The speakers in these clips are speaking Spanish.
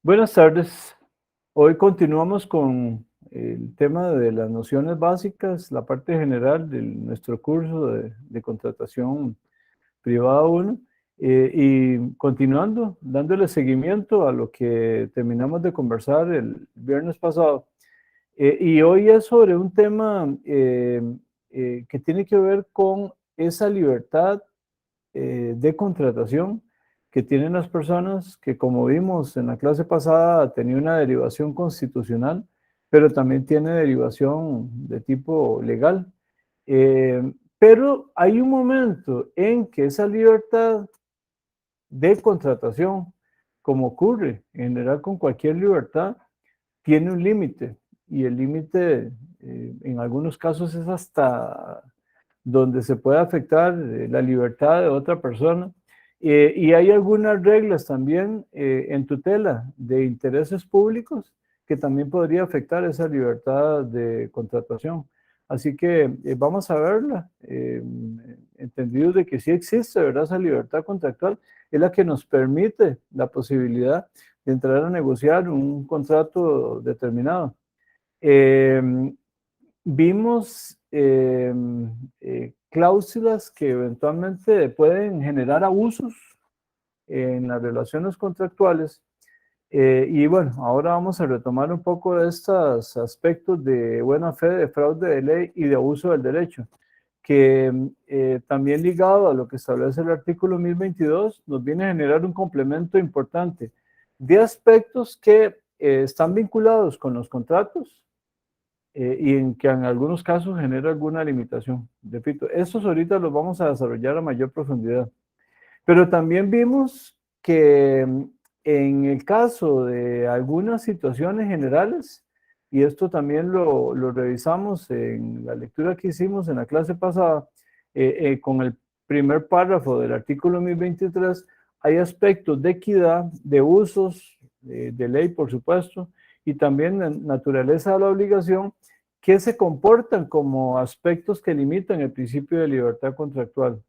Buenas tardes. Hoy continuamos con el tema de las nociones básicas, la parte general de nuestro curso de contratación privada 1, y continuando, dándole seguimiento a lo que terminamos de conversar el viernes pasado. Y hoy es sobre un tema que tiene que ver con esa libertad de contratación que tienen las personas que, como vimos en la clase pasada, tenía una derivación constitucional, pero también tiene derivación de tipo legal. Pero hay un momento en que esa libertad de contratación, como ocurre en general con cualquier libertad, tiene un límite, y el límite en algunos casos es hasta donde se puede afectar la libertad de otra persona. Y hay algunas reglas también en tutela de intereses públicos que también podría afectar esa libertad de contratación. Así que vamos a verla, entendido de que sí existe, ¿verdad? Esa libertad contractual es la que nos permite la posibilidad de entrar a negociar un contrato determinado. Eh, Vimos cláusulas que eventualmente pueden generar abusos en las relaciones contractuales. Y bueno, ahora vamos a retomar un poco de estos aspectos de buena fe, de fraude de ley y de abuso del derecho, que también ligado a lo que establece el artículo 1022, nos viene a generar un complemento importante de aspectos que están vinculados con los contratos y en que en algunos casos genera alguna limitación. Repito, estos ahorita los vamos a desarrollar a mayor profundidad. Pero también vimos que en el caso de algunas situaciones generales, y esto también lo revisamos en la lectura que hicimos en la clase pasada, con el primer párrafo del artículo 1023, hay aspectos de equidad, de usos, de ley, por supuesto, y también de naturaleza de la obligación, que se comportan como aspectos que limitan el principio de libertad contractual.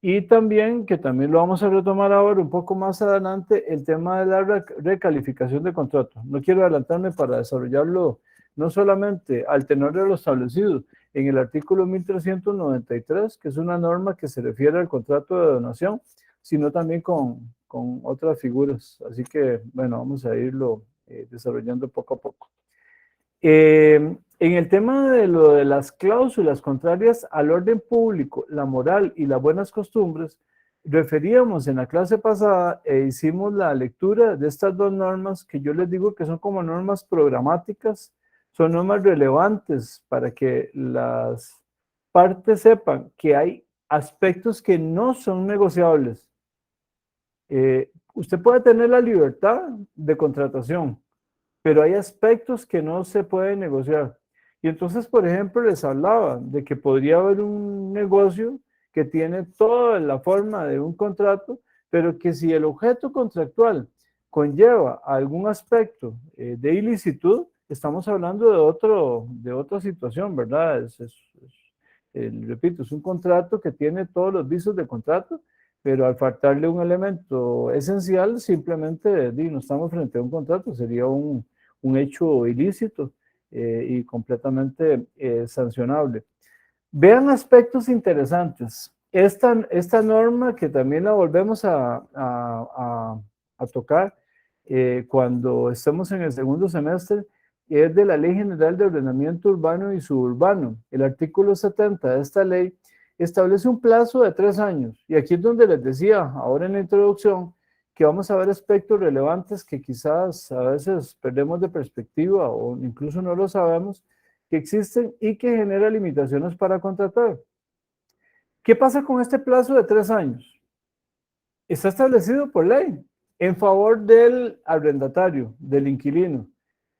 Y también, que también lo vamos a retomar ahora un poco más adelante, el tema de la recalificación de contratos. No quiero adelantarme para desarrollarlo no solamente al tenor de lo establecido en el artículo 1393, que es una norma que se refiere al contrato de donación, sino también con otras figuras. Así que, bueno, vamos a irlo desarrollando poco a poco. En el tema de lo de las cláusulas contrarias al orden público, la moral y las buenas costumbres, referíamos en la clase pasada e hicimos la lectura de estas dos normas que yo les digo que son como normas programáticas, son normas relevantes para que las partes sepan que hay aspectos que no son negociables. Usted puede tener la libertad de contratación, pero hay aspectos que no se pueden negociar. Y entonces, por ejemplo, les hablaba de que podría haber un negocio que tiene toda la forma de un contrato, pero que si el objeto contractual conlleva algún aspecto de ilicitud, estamos hablando de otra situación, ¿verdad? Repito, es un contrato que tiene todos los visos de contrato, pero al faltarle un elemento esencial, simplemente no estamos frente a un contrato, sería un hecho ilícito y completamente sancionable. Vean aspectos interesantes. Esta norma que también la volvemos a tocar cuando estemos en el segundo semestre, es de la Ley General de Ordenamiento Urbano y Suburbano. El artículo 70 de esta ley establece un plazo de 3 años. Y aquí es donde les decía, ahora en la introducción, que vamos a ver aspectos relevantes que quizás a veces perdemos de perspectiva o incluso no lo sabemos, que existen y que genera limitaciones para contratar. ¿Qué pasa con este plazo de 3 años? Está establecido por ley en favor del arrendatario, del inquilino.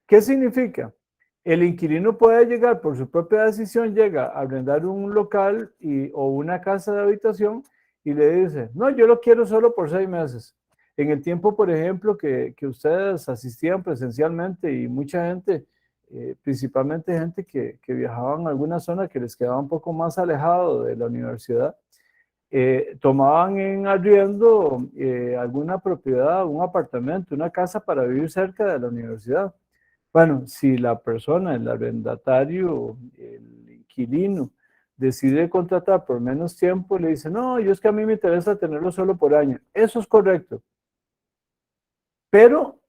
¿Qué significa? El inquilino puede llegar por su propia decisión, llega a arrendar un local o una casa de habitación y le dice, no, yo lo quiero solo por 6 meses. En el tiempo, por ejemplo, que ustedes asistían presencialmente y mucha gente, principalmente gente que viajaban a alguna zona que les quedaba un poco más alejado de la universidad, tomaban en arriendo alguna propiedad, un apartamento, una casa para vivir cerca de la universidad. Bueno, si la persona, el arrendatario, el inquilino, decide contratar por menos tiempo, le dice, no, yo es que a mí me interesa tenerlo solo por año. Eso es correcto. Pero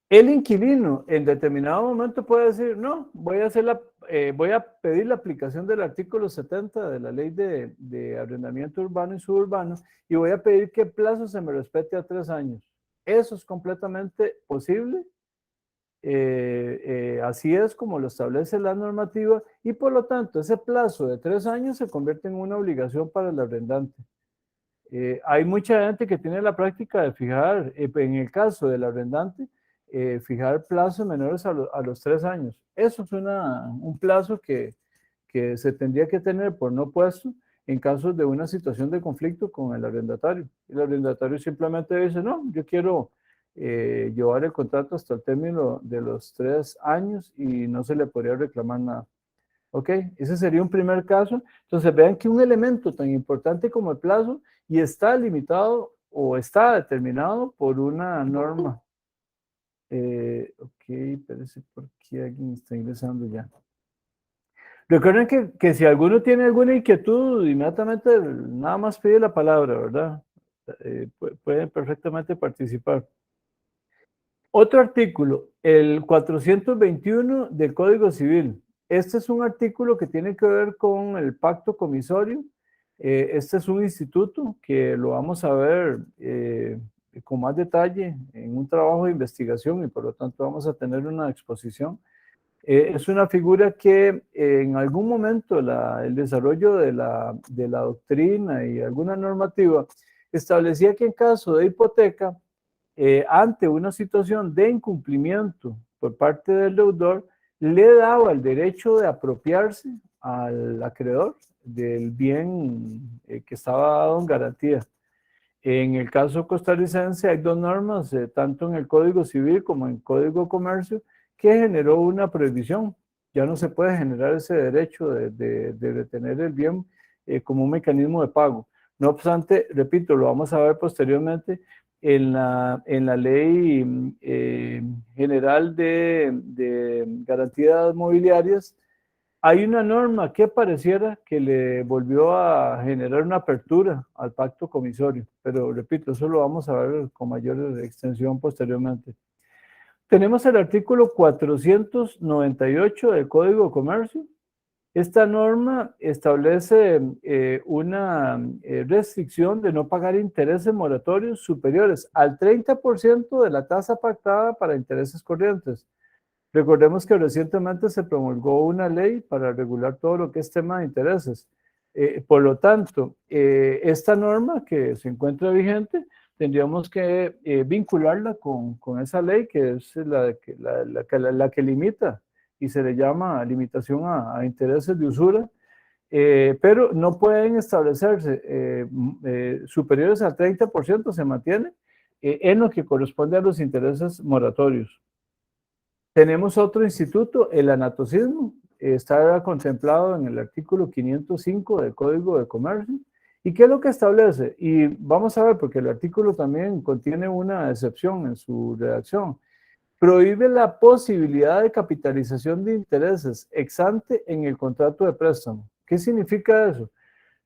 el inquilino en determinado momento puede decir, no, voy a pedir la aplicación del artículo 70 de la ley de arrendamiento urbano y suburbano y voy a pedir que el plazo se me respete a 3 años. Eso es completamente posible. Así es como lo establece la normativa y por lo tanto ese plazo de 3 años se convierte en una obligación para el arrendante. Hay mucha gente que tiene la práctica de fijar, en el caso del arrendante, fijar plazos menores a los 3 años. Eso es un plazo que se tendría que tener por no puesto en caso de una situación de conflicto con el arrendatario. El arrendatario simplemente dice, no, yo quiero llevar el contrato hasta el término de los 3 años y no se le podría reclamar nada. ¿Ok? Ese sería un primer caso. Entonces, vean que un elemento tan importante como el plazo y está limitado o está determinado por una norma. Ok, parece porque alguien está ingresando ya. Recuerden que si alguno tiene alguna inquietud, inmediatamente nada más pide la palabra, ¿verdad? Pueden perfectamente participar. Otro artículo, el 421 del Código Civil. Este es un artículo que tiene que ver con el pacto comisorio. Este es un instituto que lo vamos a ver con más detalle en un trabajo de investigación y por lo tanto vamos a tener una exposición. Es una figura que en algún momento el desarrollo de la doctrina y alguna normativa establecía que en caso de hipoteca, ante una situación de incumplimiento por parte del deudor, le daba el derecho de apropiarse al acreedor del bien que estaba dado en garantía. En el caso costarricense hay dos normas, tanto en el Código Civil como en el Código Comercio, que generó una prohibición. Ya no se puede generar ese derecho de retener el bien como un mecanismo de pago. No obstante, repito, lo vamos a ver posteriormente en la Ley General de Garantías Mobiliarias. Hay una norma que pareciera que le volvió a generar una apertura al pacto comisorio, pero repito, eso lo vamos a ver con mayor extensión posteriormente. Tenemos el artículo 498 del Código de Comercio. Esta norma establece una restricción de no pagar intereses moratorios superiores al 30% de la tasa pactada para intereses corrientes. Recordemos que recientemente se promulgó una ley para regular todo lo que es tema de intereses. Por lo tanto, esta norma que se encuentra vigente, tendríamos que vincularla con esa ley que es la que limita y se le llama limitación a intereses de usura, pero no pueden establecerse superiores al 30%, se mantiene en lo que corresponde a los intereses moratorios. Tenemos otro instituto, el anatocismo, está contemplado en el artículo 505 del Código de Comercio. ¿Y qué es lo que establece? Y vamos a ver, porque el artículo también contiene una excepción en su redacción. Prohíbe la posibilidad de capitalización de intereses ex ante en el contrato de préstamo. ¿Qué significa eso?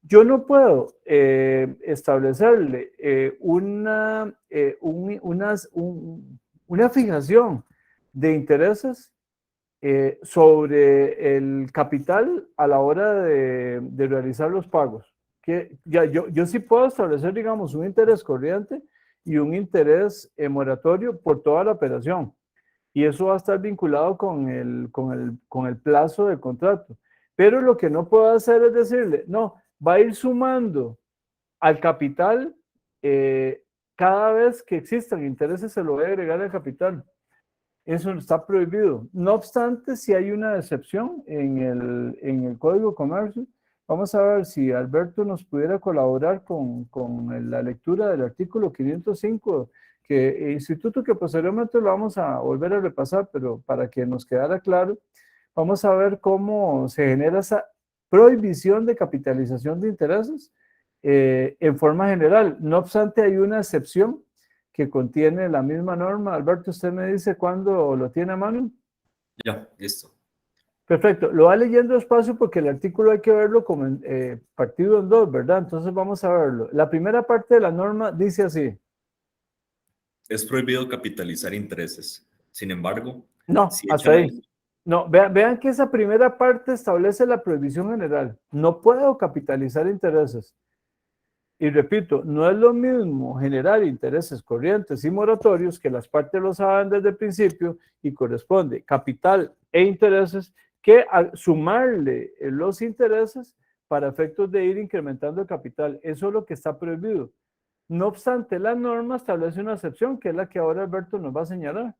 Yo no puedo establecerle una fijación de intereses sobre el capital a la hora de realizar los pagos. Que ya, yo sí puedo establecer, digamos, un interés corriente y un interés moratorio por toda la operación. Y eso va a estar vinculado con el plazo del contrato. Pero lo que no puedo hacer es decirle, no, va a ir sumando al capital, cada vez que existan intereses se lo voy a agregar al capital. Eso está prohibido. No obstante, si hay una excepción en el Código de Comercio, vamos a ver si Alberto nos pudiera colaborar con la lectura del artículo 505, que instituto que posteriormente lo vamos a volver a repasar, pero para que nos quedara claro, vamos a ver cómo se genera esa prohibición de capitalización de intereses en forma general. No obstante, hay una excepción que contiene la misma norma. Alberto, usted me dice cuándo lo tiene a mano. Ya, listo. Perfecto, lo va leyendo despacio porque el artículo hay que verlo como partido en dos, ¿verdad? Entonces vamos a verlo. La primera parte de la norma dice así. Es prohibido capitalizar intereses. Sin embargo, No, si hasta echan ahí. No, vean que esa primera parte establece la prohibición general. No puedo capitalizar intereses. Y repito, no es lo mismo generar intereses corrientes y moratorios, que las partes lo saben desde el principio y corresponde capital e intereses, que sumarle los intereses para efectos de ir incrementando el capital. Eso es lo que está prohibido. No obstante, la norma establece una excepción, que es la que ahora Alberto nos va a señalar.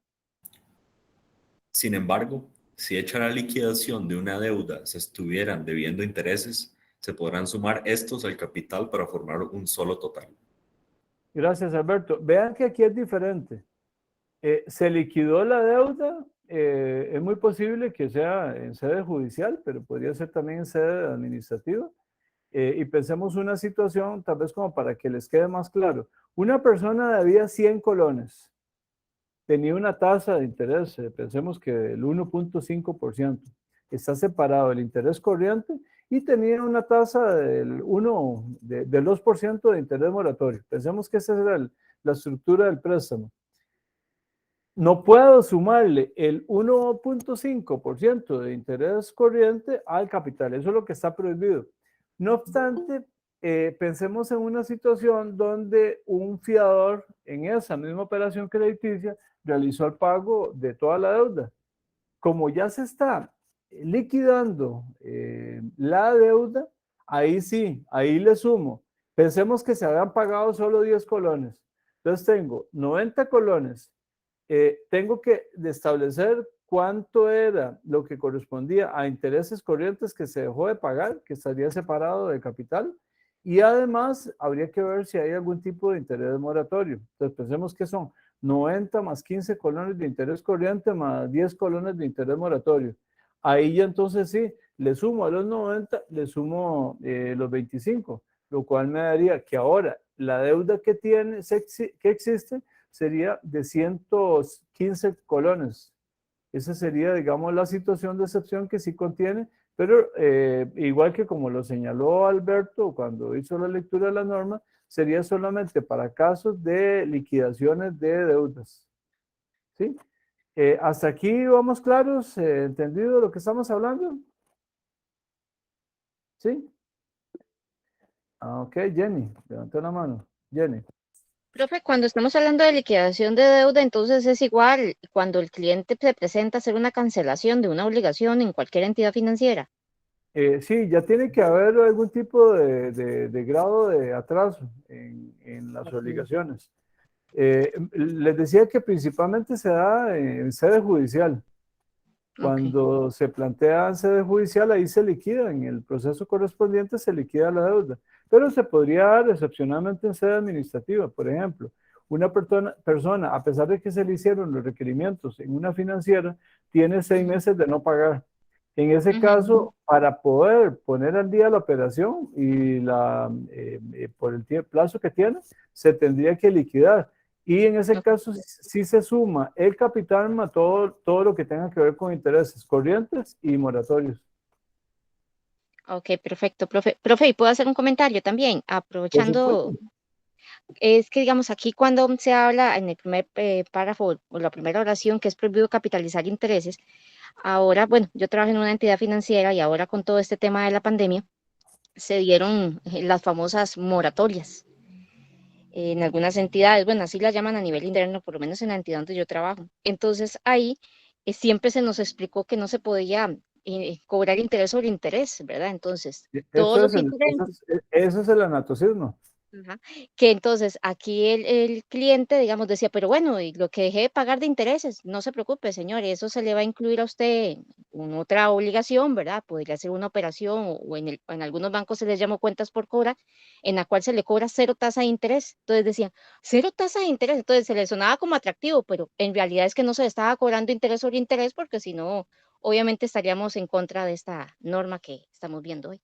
Sin embargo, si hecha la liquidación de una deuda se estuvieran debiendo intereses, se podrán sumar estos al capital para formar un solo total. Gracias, Alberto. Vean que aquí es diferente. Se liquidó la deuda, es muy posible que sea en sede judicial, pero podría ser también en sede administrativa. Y pensemos una situación, tal vez como para que les quede más claro. Una persona debía 100 colones, tenía una tasa de interés, pensemos que del 1.5%, está separado el interés corriente y tenía una tasa del 2% de interés moratorio. Pensemos que esa era la estructura del préstamo. No puedo sumarle el 1.5% de interés corriente al capital. Eso es lo que está prohibido. No obstante, pensemos en una situación donde un fiador en esa misma operación crediticia realizó el pago de toda la deuda. Como ya se está liquidando la deuda, ahí sí, ahí le sumo. Pensemos que se habían pagado solo 10 colones. Entonces tengo 90 colones, tengo que establecer cuánto era lo que correspondía a intereses corrientes que se dejó de pagar, que estaría separado de capital, y además habría que ver si hay algún tipo de interés moratorio. Entonces pensemos que son 90 más 15 colones de interés corriente más 10 colones de interés moratorio. Ahí ya entonces sí, le sumo a los 90, le sumo los 25, lo cual me daría que ahora la deuda que tiene, que existe, sería de 115 colones. Esa sería, digamos, la situación de excepción que sí contiene, pero igual que como lo señaló Alberto cuando hizo la lectura de la norma, sería solamente para casos de liquidaciones de deudas. ¿Sí? ¿Hasta aquí vamos claros? ¿Entendido lo que estamos hablando? ¿Sí? Ok, Jenny, levantó la mano. Jenny. Profe, cuando estamos hablando de liquidación de deuda, entonces es igual cuando el cliente se presenta a hacer una cancelación de una obligación en cualquier entidad financiera. Sí, ya tiene que haber algún tipo de grado de atraso en las obligaciones. Les decía que principalmente se da en sede judicial. Ok. Cuando se plantea en sede judicial, ahí se liquida, en el proceso correspondiente se liquida la deuda. Pero se podría dar excepcionalmente en sede administrativa. Por ejemplo, una persona, a pesar de que se le hicieron los requerimientos en una financiera, tiene 6 meses de no pagar. En ese Ujú. caso, para poder poner al día la operación y por el plazo que tiene, se tendría que liquidar. Y en ese Ok, caso sí se suma el capital más todo lo que tenga que ver con intereses corrientes y moratorios. ok, perfecto, profe. Profe, ¿y puedo hacer un comentario también? Por supuesto. Aprovechando, es que digamos aquí cuando se habla en el primer párrafo o la primera oración que es prohibido capitalizar intereses, ahora, bueno, yo trabajo en una entidad financiera y ahora con todo este tema de la pandemia, se dieron las famosas moratorias en algunas entidades, bueno, así las llaman a nivel interno, por lo menos en la entidad donde yo trabajo. Entonces ahí siempre se nos explicó que no se podía cobrar interés sobre interés, ¿verdad? Entonces, todos los intereses. Eso es el anatocismo. Ajá. Que entonces aquí el cliente, digamos, decía, pero bueno, y lo que dejé de pagar de intereses, no se preocupe, señor, eso se le va a incluir a usted en otra obligación, ¿verdad? Podría ser una operación o en algunos bancos se les llamó cuentas por cobrar, en la cual se le cobra cero tasa de interés. Entonces decían, cero tasa de interés, entonces se le sonaba como atractivo, pero en realidad es que no se le estaba cobrando interés sobre interés porque si no, obviamente estaríamos en contra de esta norma que estamos viendo hoy.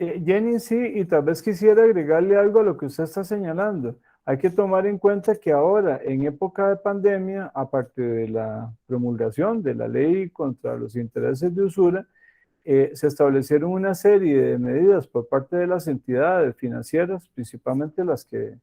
Jenny, sí, y tal vez quisiera agregarle algo a lo que usted está señalando. Hay que tomar en cuenta que ahora, en época de pandemia, aparte de la promulgación de la ley contra los intereses de usura, se establecieron una serie de medidas por parte de las entidades financieras, principalmente las que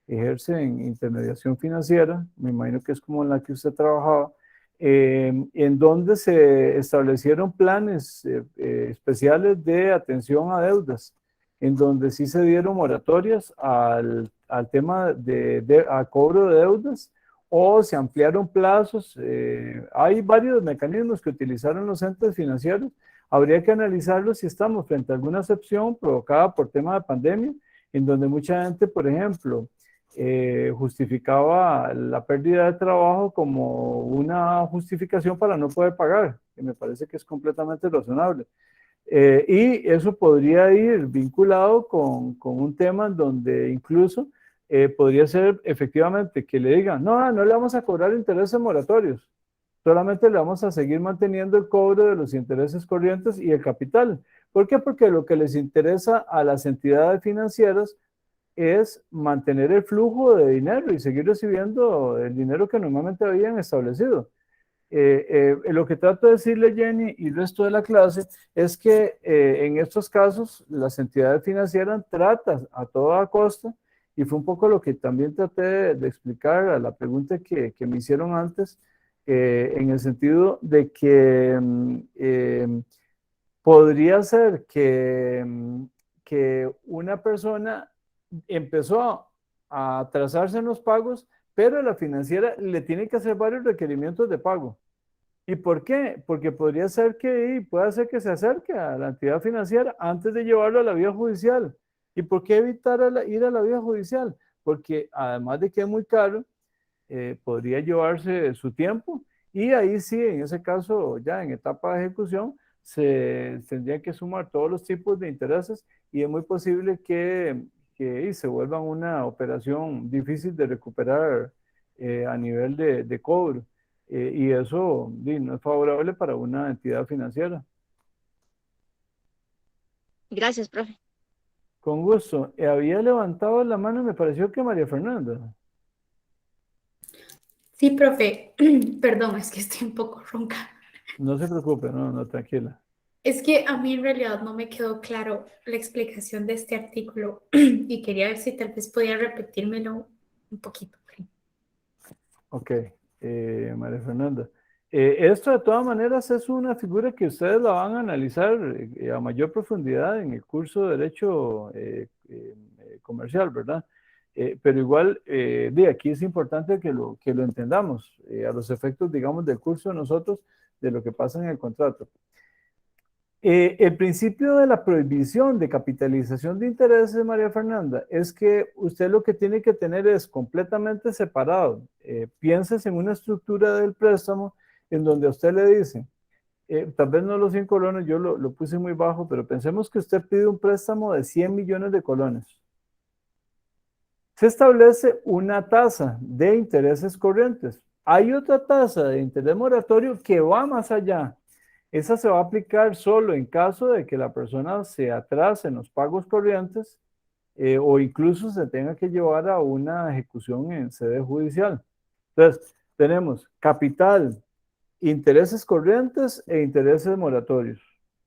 ejercen intermediación financiera, me imagino que es como en la que usted trabajaba, en donde se establecieron planes especiales de atención a deudas, en donde sí se dieron moratorias al tema a cobro de deudas o se ampliaron plazos. Hay varios mecanismos que utilizaron los entes financieros. Habría que analizarlo si estamos frente a alguna excepción provocada por tema de pandemia, en donde mucha gente, por ejemplo, justificaba la pérdida de trabajo como una justificación para no poder pagar, que me parece que es completamente razonable. Y eso podría ir vinculado con un tema en donde incluso podría ser efectivamente que le digan, no, no le vamos a cobrar intereses moratorios, solamente le vamos a seguir manteniendo el cobro de los intereses corrientes y el capital. ¿Por qué? Porque lo que les interesa a las entidades financieras es mantener el flujo de dinero y seguir recibiendo el dinero que normalmente habían establecido. Lo que trato de decirle, Jenny, y el resto de la clase, es que en estos casos las entidades financieras tratan a toda costa, y fue un poco lo que también traté de explicar a la pregunta que me hicieron antes, en el sentido de que podría ser que una persona empezó a atrasarse en los pagos, pero la financiera le tiene que hacer varios requerimientos de pago. ¿Y por qué? Porque podría ser puede ser que se acerque a la entidad financiera antes de llevarlo a la vía judicial. ¿Y por qué evitar ir a la vía judicial? Porque además de que es muy caro, podría llevarse su tiempo, y ahí sí, en ese caso, ya en etapa de ejecución, se tendrían que sumar todos los tipos de intereses, y es muy posible que se vuelva una operación difícil de recuperar a nivel de cobro. Y eso no es favorable para una entidad financiera. Gracias, profe. Con gusto. Había levantado la mano, me pareció que María Fernanda. Sí, profe. Perdón, es que estoy un poco ronca. No se preocupe, no, tranquila. Es que a mí en realidad no me quedó claro la explicación de este artículo y quería ver si tal vez podía repetírmelo un poquito. Ok, María Fernanda. Esto de todas maneras es una figura que ustedes la van a analizar a mayor profundidad en el curso de Derecho Comercial, ¿verdad? Pero igual, de aquí es importante que lo entendamos a los efectos, digamos, del curso de nosotros, de lo que pasa en el contrato. El principio de la prohibición de capitalización de intereses, María Fernanda, es que usted lo que tiene que tener es completamente separado. Pienses en una estructura del préstamo en donde a usted le dice, tal vez no los 100 colones, yo lo puse muy bajo, pero pensemos que usted pide un préstamo de 100 millones de colones. Se establece una tasa de intereses corrientes. Hay otra tasa de interés moratorio que va más allá. Esa se va a aplicar solo en caso de que la persona se atrase en los pagos corrientes o incluso se tenga que llevar a una ejecución en sede judicial. Entonces, tenemos capital, intereses corrientes e intereses moratorios.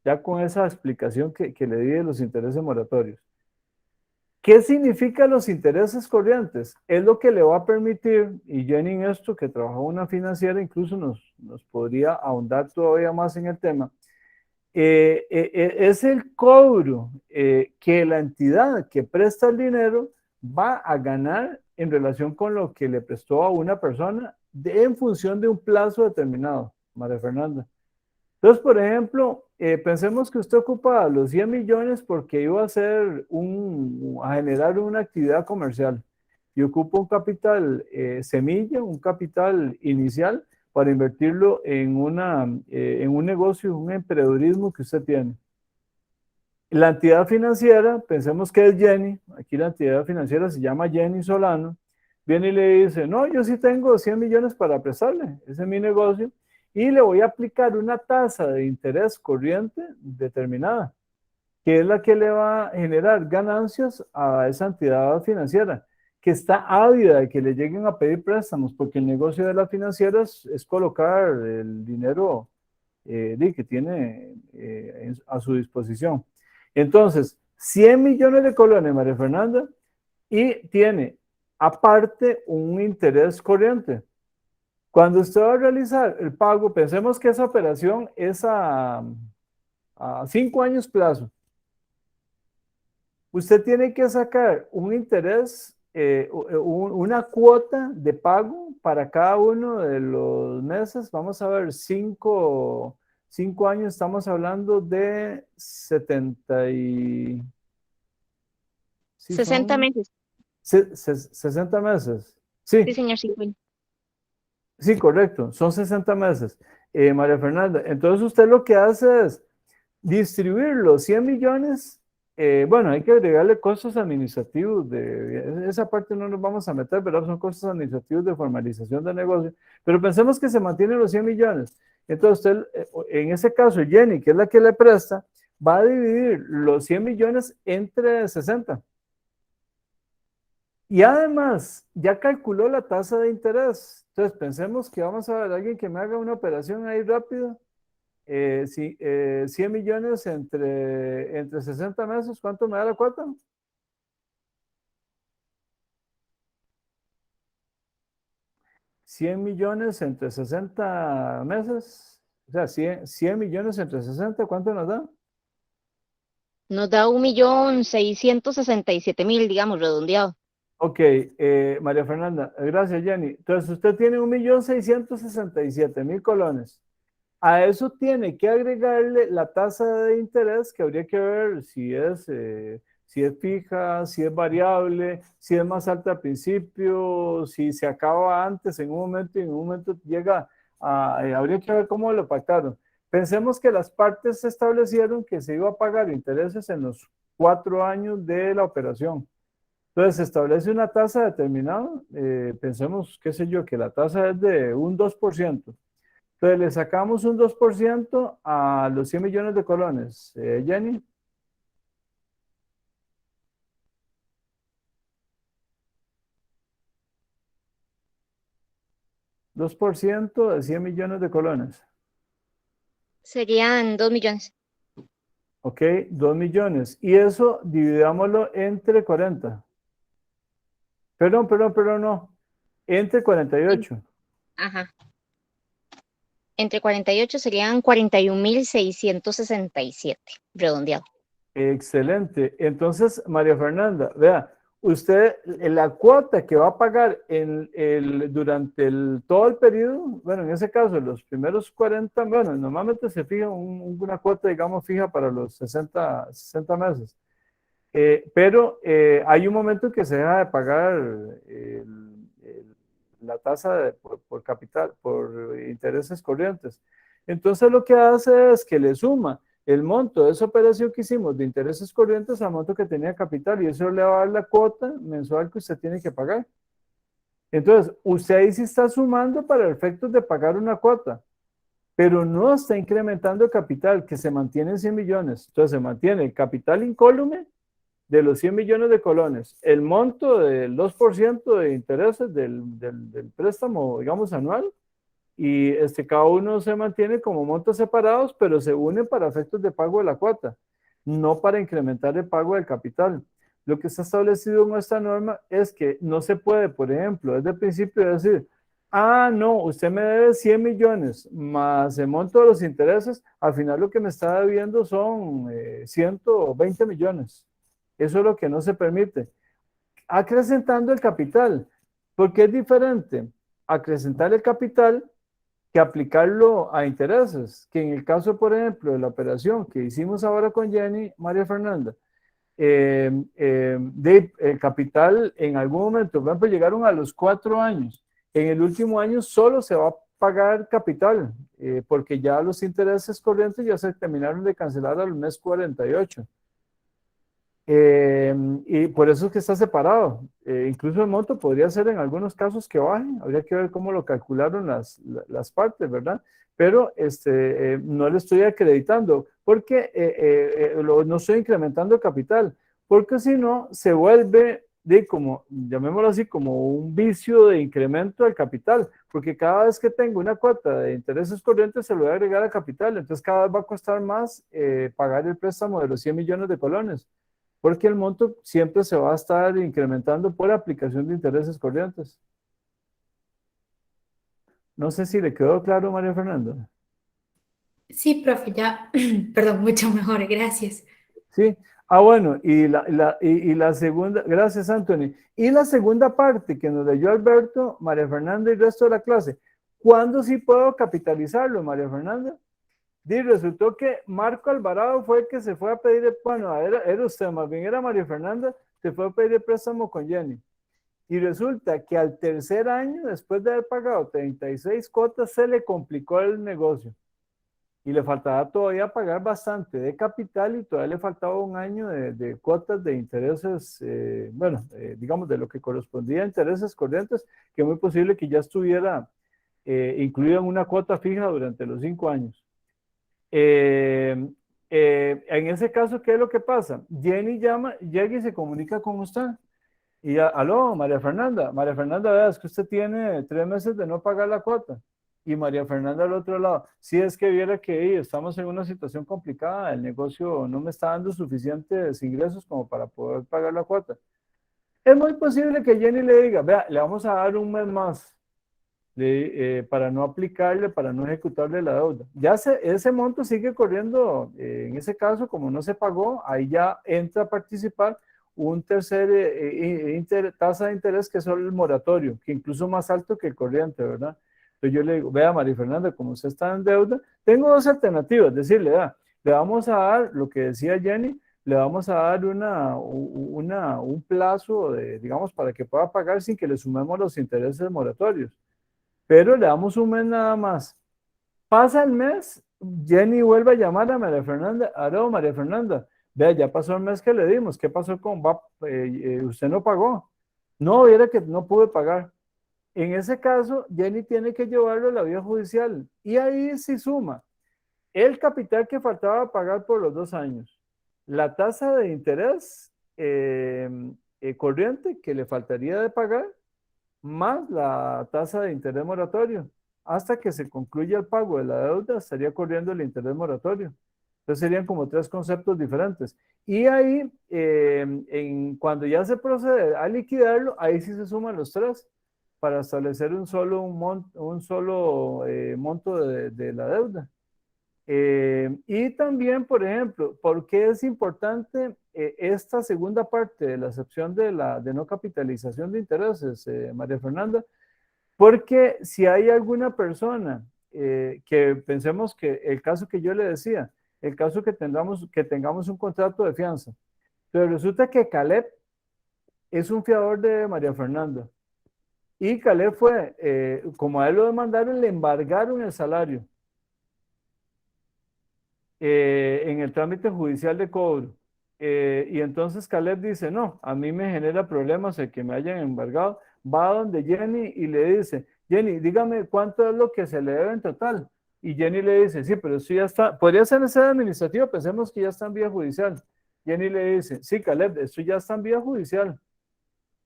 Ya con esa explicación que le di de los intereses moratorios. ¿Qué significan los intereses corrientes? Es lo que le va a permitir, y Jenny en esto, que trabajó en una financiera, incluso nos podría ahondar todavía más en el tema, es el cobro que la entidad que presta el dinero va a ganar en relación con lo que le prestó a una persona en función de un plazo determinado, María Fernanda. Entonces, por ejemplo, pensemos que usted ocupa los 100 millones porque iba a a generar una actividad comercial y ocupa un capital semilla, un capital inicial para invertirlo en un negocio, un emprendedurismo que usted tiene. La entidad financiera, pensemos que es Jenny, aquí la entidad financiera se llama Jenny Solano, viene y le dice, no, yo sí tengo 100 millones para prestarle, ese es mi negocio, y le voy a aplicar una tasa de interés corriente determinada. que es la que le va a generar ganancias a esa entidad financiera, que está ávida de que le lleguen a pedir préstamos, porque el negocio de las financieras es colocar el dinero que tiene a su disposición. Entonces, 100 millones de colones, María Fernanda, y tiene aparte un interés corriente. Cuando usted va a realizar el pago, pensemos que esa operación es a 5 años plazo. Usted tiene que sacar un interés, una cuota de pago para cada uno de los meses. Vamos a ver, 5 años, estamos hablando de 70 y... ¿sí 60 son? meses. 60 meses. Sí, Sí, señor, 50. sí, correcto, son 60 meses. María Fernanda, entonces usted lo que hace es distribuir los 100 millones. Bueno, hay que agregarle costos administrativos, esa parte no nos vamos a meter, pero son costos administrativos de formalización de negocio, pero pensemos que se mantienen los 100 millones. Entonces usted, en ese caso, Jenny, que es la que le presta, va a dividir los 100 millones entre 60. Y además, ya calculó la tasa de interés. Entonces, pensemos que vamos a ver a alguien que me haga una operación ahí rápido. 100 millones entre 60 meses, ¿cuánto me da la cuota? ¿100 millones entre 60 meses? O sea, 100 millones entre 60, ¿cuánto nos da? Nos da 1.667.000, digamos, redondeado. Ok, María Fernanda, gracias, Jenny. Entonces, usted tiene 1.667.000 colones. A eso tiene que agregarle la tasa de interés, que habría que ver si es fija, si es variable, si es más alta al principio, si se acaba antes en un momento y en un momento llega habría que ver cómo lo pactaron. Pensemos que las partes establecieron que se iba a pagar intereses en los 4 años de la operación. Entonces, se establece una tasa determinada, pensemos, qué sé yo, que la tasa es de un 2%. Entonces, le sacamos un 2% a los 100 millones de colones. Jenny. 2% de 100 millones de colones. Serían 2 millones. Ok, 2 millones. Y eso dividámoslo entre 40. Perdón, no. Entre 48. Ajá. Entre 48 serían 41.667, redondeado. Excelente. Entonces, María Fernanda, vea, usted, la cuota que va a pagar durante todo el periodo, bueno, en ese caso, los primeros 40, bueno, normalmente se fija una cuota, digamos, fija para los 60 meses. Pero hay un momento en que se deja de pagar la tasa por capital, por intereses corrientes. Entonces lo que hace es que le suma el monto de esa operación que hicimos de intereses corrientes al monto que tenía capital y eso le va a dar la cuota mensual que usted tiene que pagar. Entonces, usted ahí sí está sumando para efectos de pagar una cuota, pero no está incrementando el capital que se mantiene en 100 millones. Entonces, se mantiene el capital incólume de los 100 millones de colones, el monto del 2% de intereses del préstamo, digamos, anual, y cada uno se mantiene como montos separados, pero se unen para efectos de pago de la cuota, no para incrementar el pago del capital. Lo que está establecido en esta norma es que no se puede, por ejemplo, desde el principio decir, no, usted me debe 100 millones más el monto de los intereses, al final lo que me está debiendo son 120 millones. Eso es lo que no se permite. Acrecentando el capital, porque es diferente acrecentar el capital que aplicarlo a intereses, que en el caso, por ejemplo, de la operación que hicimos ahora con Jenny, María Fernanda, el capital en algún momento, por ejemplo, llegaron a los 4 años. En el último año solo se va a pagar capital, porque ya los intereses corrientes ya se terminaron de cancelar al mes 48. Y por eso es que está separado. Incluso el monto podría ser en algunos casos que baje. Habría que ver cómo lo calcularon las partes, ¿verdad? Pero no le estoy acreditando, porque no estoy incrementando el capital, porque si no se vuelve como, llamémoslo así, como un vicio de incremento del capital, porque cada vez que tengo una cuota de intereses corrientes se lo voy a agregar al capital, entonces cada vez va a costar más pagar el préstamo de los 100 millones de colones, porque el monto siempre se va a estar incrementando por aplicación de intereses corrientes. No sé si le quedó claro, María Fernanda. Sí, profe, ya, perdón, mucho mejor, gracias. Sí. Ah, bueno, y la segunda, gracias, Anthony. Y la segunda parte que nos leyó Alberto, María Fernanda y el resto de la clase. ¿Cuándo sí puedo capitalizarlo, María Fernanda? Y resultó que Marco Alvarado fue el que se fue a pedir, bueno, era usted, más bien era María Fernanda, se fue a pedir el préstamo con Jenny. Y resulta que al tercer año, después de haber pagado 36 cuotas, se le complicó el negocio. Y le faltaba todavía pagar bastante de capital y todavía le faltaba un año de cuotas de intereses, digamos, de lo que correspondía a intereses corrientes, que es muy posible que ya estuviera incluido en una cuota fija durante los 5 años. En ese caso, ¿qué es lo que pasa? Jenny llega y se comunica con usted. Y aló, María Fernanda, vea, es que usted tiene 3 meses de no pagar la cuota. Y María Fernanda al otro lado, si es que viera que estamos en una situación complicada, el negocio no me está dando suficientes ingresos como para poder pagar la cuota. Es muy posible que Jenny le diga, vea, le vamos a dar un mes más para no aplicarle, para no ejecutarle la deuda. Ya ese monto sigue corriendo, en ese caso, como no se pagó, ahí ya entra a participar un tercer tasa de interés que es solo el moratorio, que incluso más alto que el corriente, ¿verdad? Entonces yo le digo, vea, María Fernanda, como usted está en deuda, tengo 2 alternativas, decirle, vea, le vamos a dar lo que decía Jenny, le vamos a dar un plazo, digamos, para que pueda pagar sin que le sumemos los intereses moratorios, pero le damos un mes nada más. Pasa el mes, Jenny vuelve a llamar a María Fernanda, aló, María Fernanda, vea, ya pasó el mes que le dimos, ¿qué pasó con usted no pagó? No, era que no pude pagar. En ese caso, Jenny tiene que llevarlo a la vía judicial y ahí se suma el capital que faltaba pagar por los 2 años, la tasa de interés corriente que le faltaría de pagar, más la tasa de interés moratorio. Hasta que se concluya el pago de la deuda, estaría corriendo el interés moratorio. Entonces serían como 3 conceptos diferentes. Y ahí, cuando ya se procede a liquidarlo, ahí sí se suman los 3 para establecer un solo monto de la deuda. Y también, por ejemplo, ¿por qué es importante esta segunda parte de la excepción de no capitalización de intereses, María Fernanda? Porque si hay alguna persona que pensemos que el caso que yo le decía, el caso que tengamos un contrato de fianza, pero resulta que Caleb es un fiador de María Fernanda y Caleb fue, como a él lo demandaron, le embargaron el salario en el trámite judicial de cobro. Y entonces Caleb dice, no, a mí me genera problemas el que me hayan embargado. Va a donde Jenny y le dice, Jenny, dígame cuánto es lo que se le debe en total. Y Jenny le dice, sí, pero eso ya está, podría ser en sede administrativa, pensemos que ya está en vía judicial. Jenny le dice, sí, Caleb, esto ya está en vía judicial.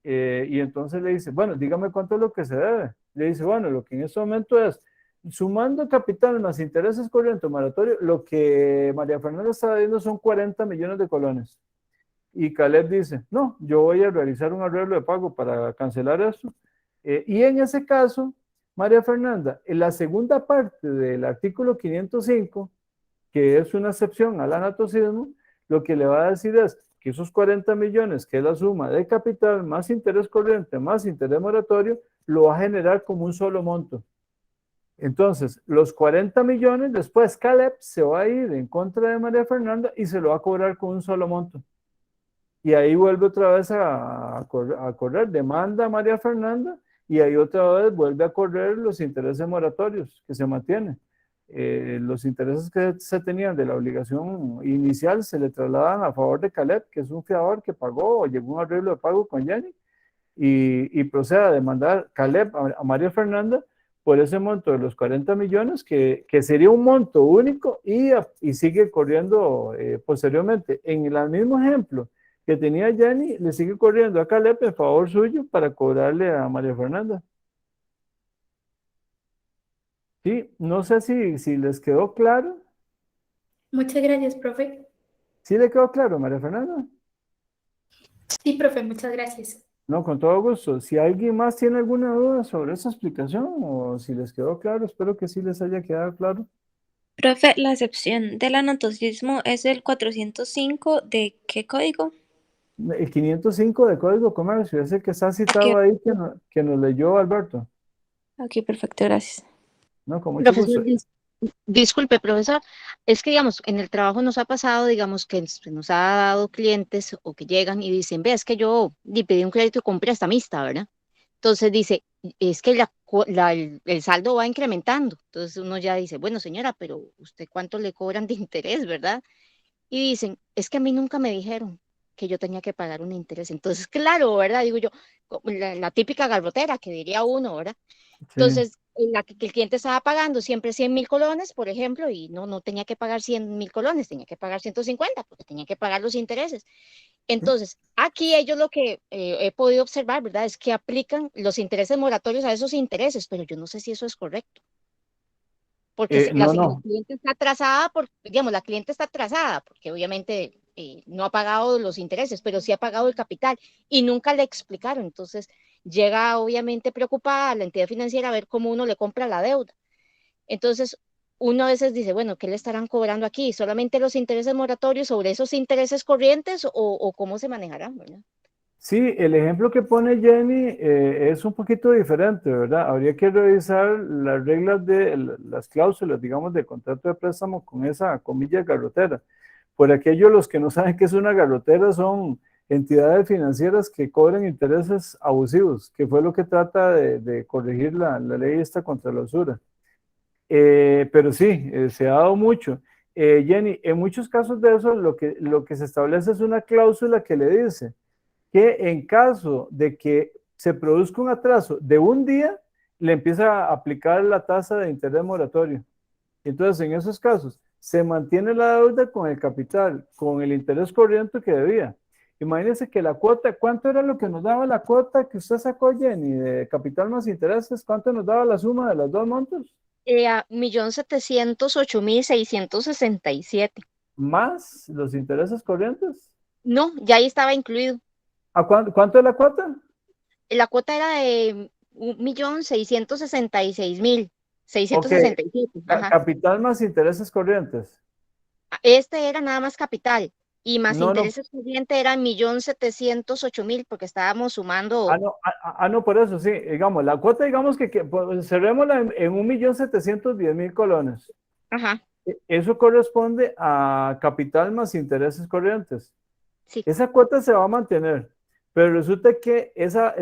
Y entonces le dice, bueno, dígame cuánto es lo que se debe. Le dice, bueno, lo que en este momento es, sumando capital más intereses corrientes moratorio, lo que María Fernanda está viendo son 40 millones de colones. Y Caleb dice, no, yo voy a realizar un arreglo de pago para cancelar esto. Y en ese caso, María Fernanda, en la segunda parte del artículo 505, que es una excepción al anatocismo, lo que le va a decir es que esos 40 millones, que es la suma de capital más interés corriente más interés moratorio, lo va a generar como un solo monto. Entonces, los 40 millones, después Caleb se va a ir en contra de María Fernanda y se lo va a cobrar con un solo monto. Y ahí vuelve otra vez a correr, demanda a María Fernanda y ahí otra vez vuelve a correr los intereses moratorios que se mantienen. Los intereses que se tenían de la obligación inicial se le trasladan a favor de Caleb, que es un fiador que pagó o llegó a un arreglo de pago con Jenny y procede a demandar Caleb a María Fernanda por ese monto de los 40 millones, que sería un monto único y sigue corriendo posteriormente. En el mismo ejemplo que tenía Jenny, le sigue corriendo a Caleb en favor suyo para cobrarle a María Fernanda. Sí, no sé si les quedó claro. Muchas gracias, profe. ¿Sí le quedó claro, María Fernanda? Sí, profe, muchas gracias. No, con todo gusto. Si alguien más tiene alguna duda sobre esa explicación o si les quedó claro, espero que sí les haya quedado claro. Profe, la excepción del anatocismo es el 405 ¿de qué código? El 505 de Código de Comercio es el que está citado Aquí. ahí que nos leyó Alberto. Ok, perfecto, gracias. No, con mucho Profesor, gusto. disculpe, profesor, es que, digamos, en el trabajo nos ha pasado, digamos, que nos ha dado clientes o que llegan y dicen, ve, es que yo pedí un crédito con prestamista, ¿verdad? Entonces dice, es que el saldo va incrementando. Entonces uno ya dice, bueno, señora, pero ¿usted cuánto le cobran de interés, verdad? Y dicen, es que a mí nunca me dijeron que yo tenía que pagar un interés. Entonces, claro, ¿verdad? Digo yo, la típica garrotera que diría uno, ¿verdad? Sí. Entonces, que el cliente estaba pagando siempre 100.000 colones, por ejemplo, y no tenía que pagar 100.000 colones, tenía que pagar 150 porque tenía que pagar los intereses. Entonces, aquí ellos lo que he podido observar, ¿verdad? Es que aplican los intereses moratorios a esos intereses, pero yo no sé si eso es correcto. Porque No, la no. cliente está atrasada, digamos, la cliente está atrasada, porque obviamente no ha pagado los intereses, pero sí ha pagado el capital y nunca le explicaron. Entonces, llega obviamente preocupada a la entidad financiera a ver cómo uno le compra la deuda. Entonces, uno a veces dice, bueno, ¿qué le estarán cobrando aquí? ¿Solamente los intereses moratorios sobre esos intereses corrientes o cómo se manejarán, ¿verdad? Sí, el ejemplo que pone Jenny es un poquito diferente, ¿verdad? Habría que revisar las reglas de las cláusulas, digamos, de contrato de préstamo con esa comilla garrotera. Por aquello, los que no saben qué es una garrotera son entidades financieras que cobran intereses abusivos, que fue lo que trata de corregir la ley esta contra la usura. Pero sí, se ha dado mucho. Jenny, en muchos casos de eso, lo que se establece es una cláusula que le dice que en caso de que se produzca un atraso de un día, le empieza a aplicar la tasa de interés moratorio. Entonces, en esos casos, se mantiene la deuda con el capital, con el interés corriente que debía. Imagínense que la cuota, ¿cuánto era lo que nos daba la cuota que usted sacó, Jenny, de capital más intereses? ¿Cuánto nos daba la suma de los dos montos? A 1.708.667. Más los intereses corrientes. No, ya ahí estaba incluido. ¿A cuánto es la cuota? La cuota era de 1.666.667. Ok, Ajá. capital más intereses corrientes. Este era nada más capital y más No, no. intereses corrientes era 1.708.000 porque estábamos sumando. No, por eso sí, digamos, la cuota, digamos pues, cerrémosla en 1.710.000 colones. Ajá, Eso corresponde a capital más intereses corrientes. sí. Esa cuota se va a mantener, pero resulta que esa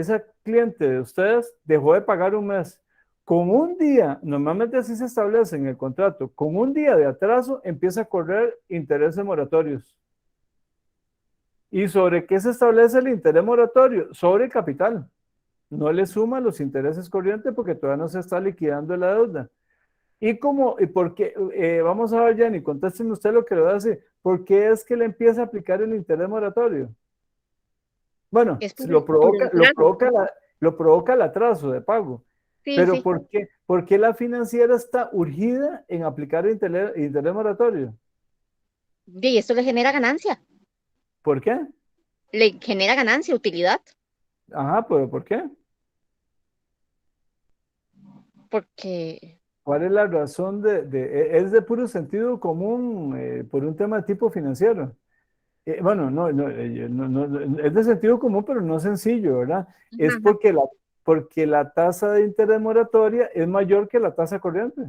cliente de ustedes dejó de pagar un mes. Con un día, normalmente así se establece en el contrato, con un día de atraso empieza a correr intereses moratorios. ¿Y sobre qué se establece el interés moratorio? Sobre el capital. No le suma los intereses corrientes porque todavía no se está liquidando la deuda. ¿Y por qué? Vamos a ver, Jenny, contésteme usted lo que le voy a decir. ¿Por qué es que le empieza a aplicar el interés moratorio? Bueno, Es lo por el provoca, lo atraso. provoca, lo provoca el atraso de pago. Sí, Pero sí. ¿por qué la financiera está urgida en aplicar el interés moratorio? Y esto le genera ganancia, ¿Por qué? le genera ganancia, utilidad, Ajá, pero ¿por qué? porque ¿Cuál es la razón es de puro sentido común por un tema de tipo financiero? Bueno, es de sentido común, pero no sencillo, ¿verdad? Es ajá. porque la tasa de interés moratoria es mayor que la tasa corriente.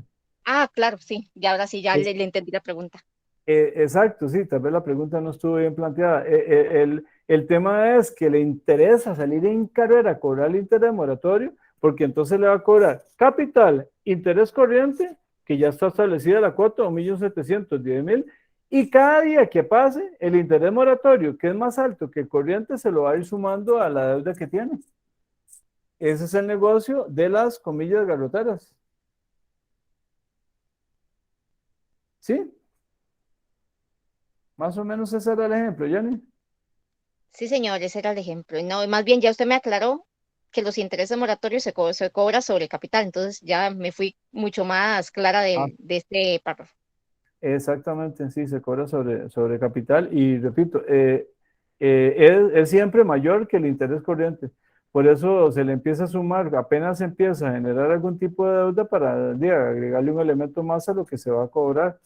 Ah, claro, sí, y ahora sí, ya le entendí la pregunta. Exacto, sí, tal vez la pregunta no estuvo bien planteada. El tema es que le interesa salir en carrera a cobrar el interés moratorio, porque entonces le va a cobrar capital, interés corriente, que ya está establecida la cuota, 1.710.000, y cada día que pase, el interés moratorio, que es más alto que el corriente, se lo va a ir sumando a la deuda que tiene. Ese es el negocio de las comillas garroteras. ¿Sí? Más o menos ese era el ejemplo, Jenny. Sí, señor, ese era el ejemplo. Y no, más bien ya usted me aclaró que los intereses moratorios se cobra sobre capital, entonces ya me fui mucho más clara Ah, de este párrafo. exactamente, sí, se cobra sobre capital y repito, es siempre mayor que el interés corriente. Por eso se le empieza a sumar, apenas empieza a generar algún tipo de deuda para agregarle un elemento más a lo que se va a cobrar.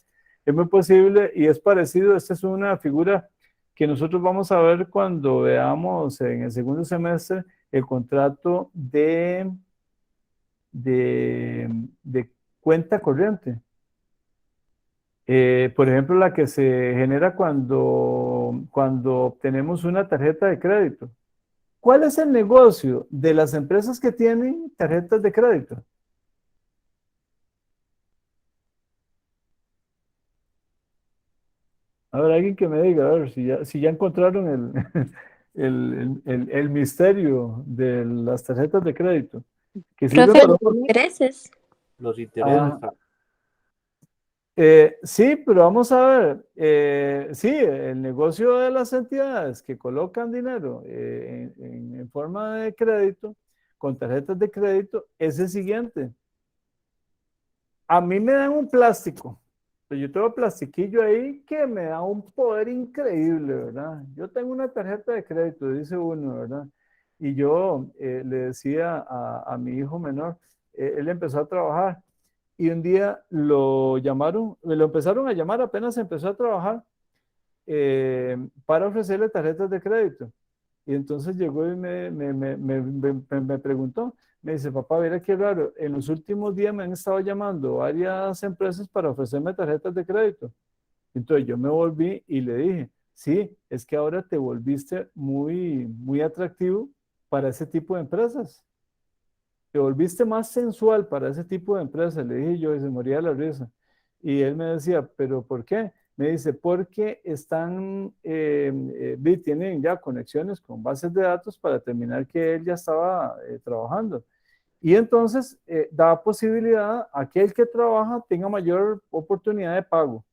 Es muy posible y es parecido, esta es una figura que nosotros vamos a ver cuando veamos en el segundo semestre el contrato de, de cuenta corriente. Por ejemplo, la que se genera cuando obtenemos una tarjeta de crédito. ¿Cuál es el negocio de las empresas que tienen tarjetas de crédito? A ver, alguien que me diga, a ver si ya encontraron el misterio de las tarjetas de crédito, que sirven Profe, para... los intereses. Los intereses. Ah, sí, pero vamos a ver, sí, el negocio de las entidades que colocan dinero en forma de crédito, con tarjetas de crédito, es el siguiente. A mí me dan un plástico, pues yo tengo plastiquillo ahí que me da un poder increíble, ¿verdad? Yo tengo una tarjeta de crédito, dice uno, ¿verdad? Y yo le decía a mi hijo menor, él empezó a trabajar y un día lo llamaron, lo empezaron a llamar apenas empezó a trabajar para ofrecerle tarjetas de crédito. Y entonces llegó y me preguntó, me dice, papá, mira qué raro, en los últimos días me han estado llamando varias empresas para ofrecerme tarjetas de crédito. Entonces yo me volví y le dije, sí, es que ahora te volviste muy atractivo para ese tipo de empresas. Te volviste más sensual para ese tipo de empresas, le dije yo y se moría de la risa. Y él me decía, ¿pero por qué? Me dice, porque tienen ya conexiones con bases de datos para determinar que él ya estaba trabajando. Y entonces da posibilidad a que el que trabaja tenga mayor oportunidad de pago.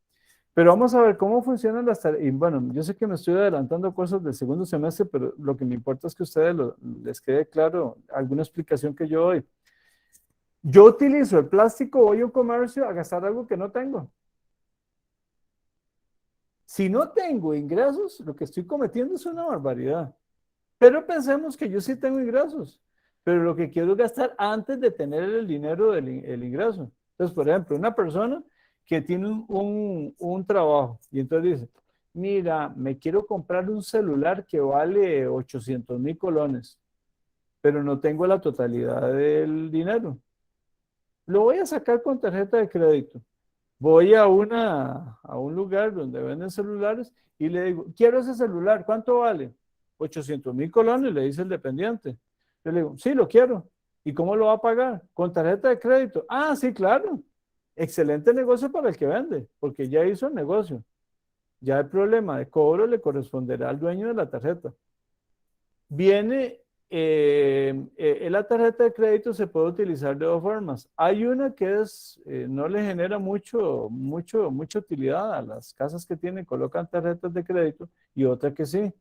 Pero vamos a ver cómo funcionan las tareas. Y bueno, yo sé que me estoy adelantando cosas del segundo semestre, pero lo que me importa es que a ustedes les quede claro alguna explicación que yo doy. Yo utilizo el plástico, voy a un comercio a gastar algo que no tengo. Si no tengo ingresos, lo que estoy cometiendo es una barbaridad. Pero pensemos que yo sí tengo ingresos, pero lo que quiero es gastar antes de tener el dinero del ingreso. Entonces, por ejemplo, una persona que tiene un trabajo y entonces dice, mira, me quiero comprar un celular que vale 800,000 colones, pero no tengo la totalidad del dinero. Lo voy a sacar con tarjeta de crédito. Voy a un lugar donde venden celulares y le digo, quiero ese celular, ¿cuánto vale? 800,000 colones, le dice el dependiente. Yo le digo, sí, lo quiero. ¿Y cómo lo va a pagar? Con tarjeta de crédito. Ah, sí, claro. Excelente negocio para el que vende, porque ya hizo el negocio. Ya el problema de cobro le corresponderá al dueño de la tarjeta. Viene, la tarjeta de crédito se puede utilizar de dos formas. Hay una que no le genera mucha utilidad a las casas que colocan tarjetas de crédito y otra que sí.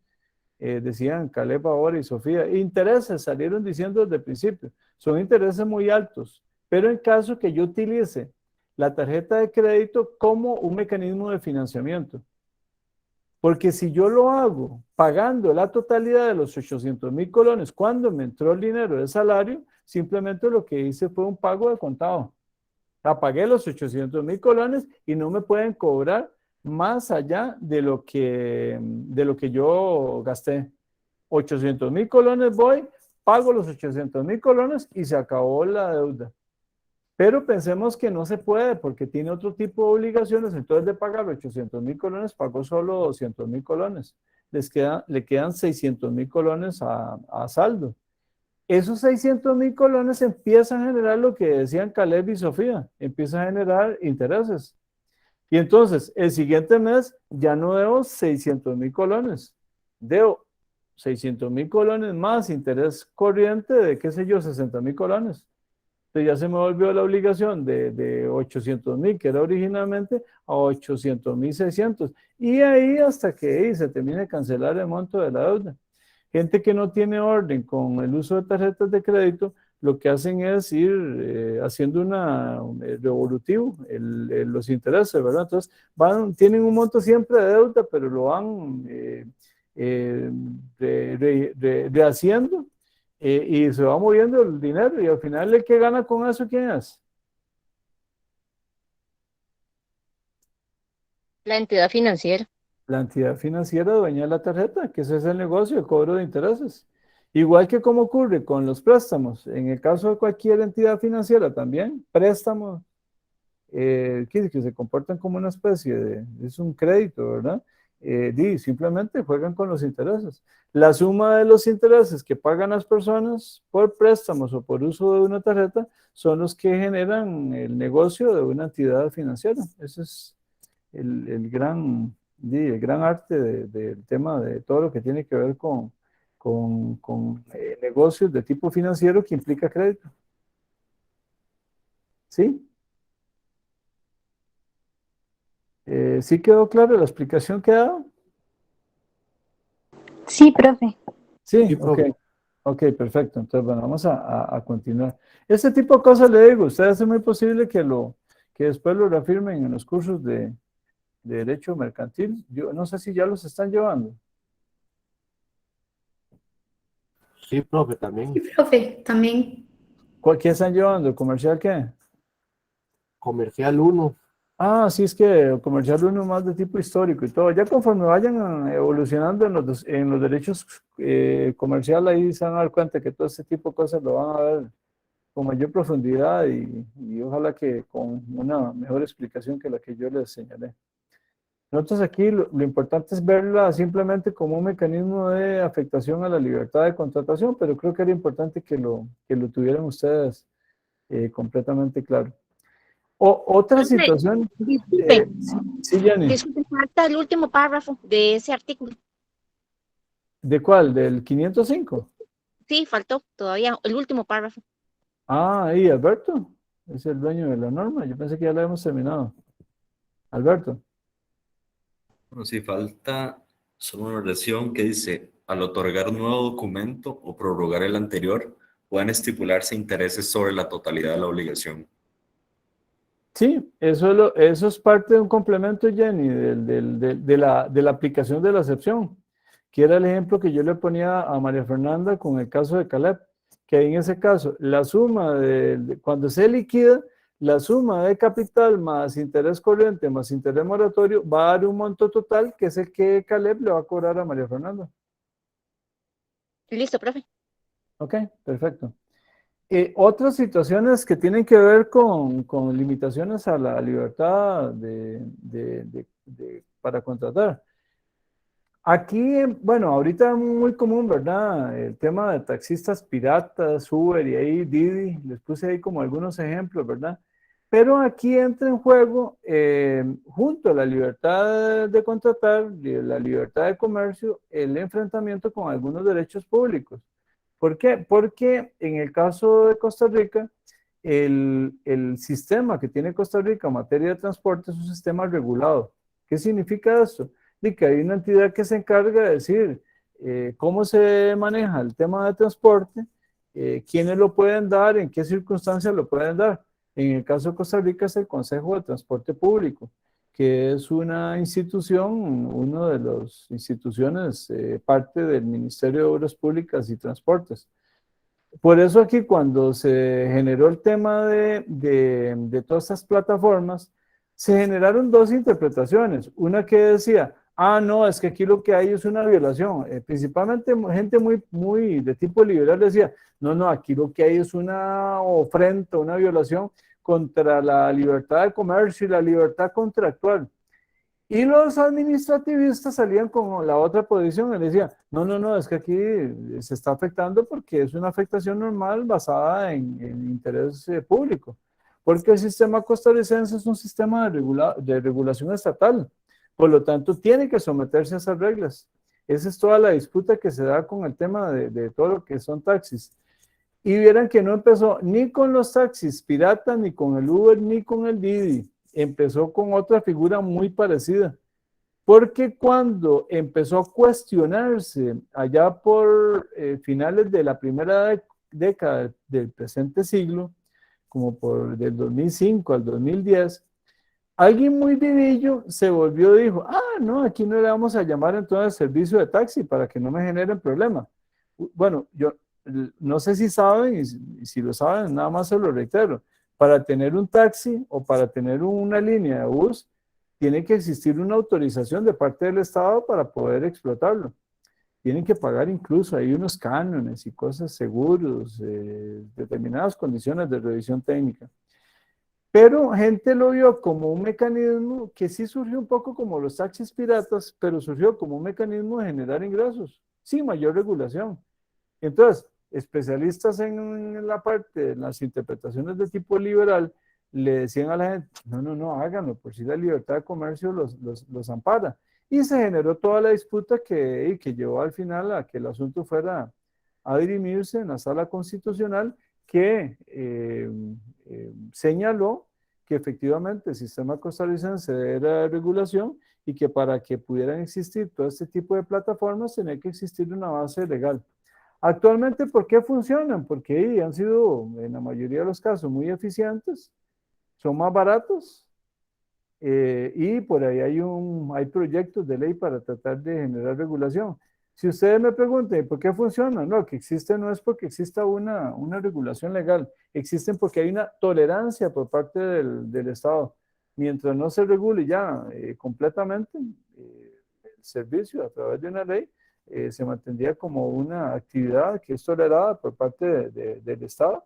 Decían Caleb ahora y Sofía, intereses salieron diciendo desde el principio, son intereses muy altos, pero en caso que yo utilice la tarjeta de crédito como un mecanismo de financiamiento. Porque si yo lo hago pagando la totalidad de los 800,000 colones cuando me entró el dinero del salario, simplemente lo que hice fue un pago de contado. Pagué los 800,000 colones y no me pueden cobrar más allá de lo que yo gasté. 800,000 colones voy, pago los 800,000 colones y se acabó la deuda. Pero pensemos que no se puede porque tiene otro tipo de obligaciones, entonces de pagar 800,000 colones, pagó solo 200,000 colones. Le quedan 600,000 colones a saldo. Esos 600,000 colones empiezan a generar lo que decían Caleb y Sofía, empiezan a generar intereses. Y entonces, el siguiente mes ya no debo 600,000 colones, debo 600,000 colones más interés corriente de, qué sé yo, 60,000 colones. Entonces ya se me volvió la obligación de 800.000, que era originalmente, a 800.600. Y ahí hasta que ahí se termine de cancelar el monto de la deuda. Gente que no tiene orden con el uso de tarjetas de crédito, lo que hacen es ir haciendo una revolutivo los intereses, ¿verdad? Entonces tienen un monto siempre de deuda, pero lo van rehaciendo y se va moviendo el dinero y al final el que gana con eso, ¿quién es? La entidad financiera. La entidad financiera dueña de la tarjeta, que ese es el negocio, el cobro de intereses. Igual que como ocurre con los préstamos, en el caso de cualquier entidad financiera también, préstamos que se comportan como una especie es un crédito, ¿verdad? Simplemente juegan con los intereses. La suma de los intereses que pagan las personas por préstamos o por uso de una tarjeta son los que generan el negocio de una entidad financiera. Ese es el gran arte del tema de todo lo que tiene que ver con negocios de tipo financiero que implica crédito. ¿Sí? ¿Sí quedó claro la explicación que he dado? Sí, profe. Sí, Sí, ok. profe. Ok, perfecto. Entonces, bueno, vamos a continuar. Este tipo de cosas le digo, ustedes es muy posible que después lo reafirmen en los cursos de Derecho Mercantil. Yo no sé si ya los están llevando. Sí, profe, también. Sí, profe, también. ¿Qué están llevando? ¿Comercial qué? Comercial 1. Ah, sí, es que comercial uno más de tipo histórico y todo. Ya conforme vayan evolucionando en los derechos comerciales, ahí se van a dar cuenta que todo este tipo de cosas lo van a ver con mayor profundidad y ojalá que con una mejor explicación que la que yo les señalé. Nosotros aquí lo importante es verla simplemente como un mecanismo de afectación a la libertad de contratación, pero creo que era importante que lo tuvieran ustedes completamente claro. Otra Profe, situación, disculpe, sí, Jenny, disculpe, falta el último párrafo de ese artículo. ¿de cuál? ¿Del 505? Sí, faltó todavía el último párrafo. Ah, ahí, Alberto, es el dueño de la norma, yo pensé que ya la habíamos terminado. Alberto. Bueno, sí, falta solo una oración que dice, al otorgar un nuevo documento o prorrogar el anterior, pueden estipularse intereses sobre la totalidad de la obligación. Sí, eso es parte de un complemento, Jenny, de la aplicación de la excepción, que era el ejemplo que yo le ponía a María Fernanda con el caso de Caleb, que en ese caso, la suma cuando se liquida, la suma de capital más interés corriente más interés moratorio va a dar un monto total que es el que Caleb le va a cobrar a María Fernanda. Listo, profe. Ok, perfecto. Otras situaciones que tienen que ver con limitaciones a la libertad para contratar. Aquí, bueno, ahorita es muy común, ¿verdad? El tema de taxistas piratas, Uber y ahí Didi, les puse ahí como algunos ejemplos, ¿verdad? Pero aquí entra en juego, junto a la libertad de contratar, la libertad de comercio, el enfrentamiento con algunos derechos públicos. ¿Por qué? Porque en el caso de Costa Rica, el sistema que tiene Costa Rica en materia de transporte es un sistema regulado. ¿Qué significa esto? De que hay una entidad que se encarga de decir cómo se maneja el tema de transporte, quiénes lo pueden dar, en qué circunstancias lo pueden dar. En el caso de Costa Rica es el Consejo de Transporte Público, que es una institución, una de las instituciones, parte del Ministerio de Obras Públicas y Transportes. Por eso aquí cuando se generó el tema de todas estas plataformas, se generaron dos interpretaciones. Una que decía, no, es que aquí lo que hay es una violación. Principalmente gente muy de tipo liberal decía, no, aquí lo que hay es una ofrenda, una violación contra la libertad de comercio y la libertad contractual. Y los administrativistas salían con la otra posición y decían, no, es que aquí se está afectando porque es una afectación normal basada en interés público, porque el sistema costarricense es un sistema de regulación estatal, por lo tanto tiene que someterse a esas reglas. Esa es toda la disputa que se da con el tema de todo lo que son taxis. Y vieran que no empezó ni con los taxis piratas, ni con el Uber, ni con el Didi. Empezó con otra figura muy parecida. Porque cuando empezó a cuestionarse allá por finales de la primera década del presente siglo, como por del 2005 al 2010, alguien muy vivillo se volvió y dijo, no, aquí no le vamos a llamar entonces servicio de taxi para que no me generen problema. Bueno, yo no sé si saben, y si lo saben, nada más se lo reitero. Para tener un taxi o para tener una línea de bus, tiene que existir una autorización de parte del Estado para poder explotarlo. Tienen que pagar incluso ahí unos cánones y cosas, seguros, determinadas condiciones de revisión técnica. Pero gente lo vio como un mecanismo que sí surgió un poco como los taxis piratas, pero surgió como un mecanismo de generar ingresos, sin mayor regulación. Entonces, especialistas en la parte de las interpretaciones de tipo liberal le decían a la gente, no, háganlo, por si la libertad de comercio los ampara. Y se generó toda la disputa que llevó al final a que el asunto fuera a dirimirse en la sala constitucional que señaló que efectivamente el sistema costarricense era de regulación y que para que pudieran existir todo este tipo de plataformas tenía que existir una base legal. Actualmente, ¿por qué funcionan? Porque han sido, en la mayoría de los casos, muy eficientes, son más baratos y por ahí hay proyectos de ley para tratar de generar regulación. Si ustedes me preguntan, ¿por qué funcionan? No, que existe no es porque exista una regulación legal, existen porque hay una tolerancia por parte del Estado. Mientras no se regule ya completamente el servicio a través de una ley, se mantendría como una actividad que es tolerada por parte del Estado,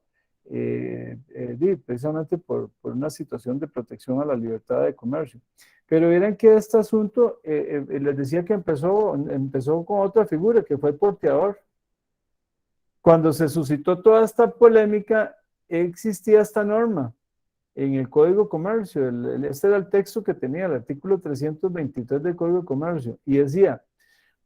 precisamente por una situación de protección a la libertad de comercio. Pero vieran que este asunto, les decía que empezó con otra figura, que fue el porteador. Cuando se suscitó toda esta polémica, existía esta norma en el Código de Comercio. Este era el texto que tenía el artículo 323 del Código de Comercio, y decía,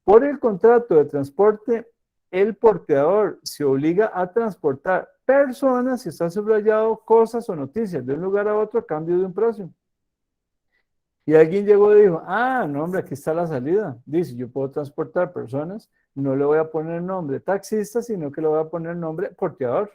por el contrato de transporte, el porteador se obliga a transportar personas, si está subrayado, cosas o noticias de un lugar a otro a cambio de un precio. Y alguien llegó y dijo, no, hombre, aquí está la salida. Dice, yo puedo transportar personas, no le voy a poner nombre taxista, sino que le voy a poner nombre porteador.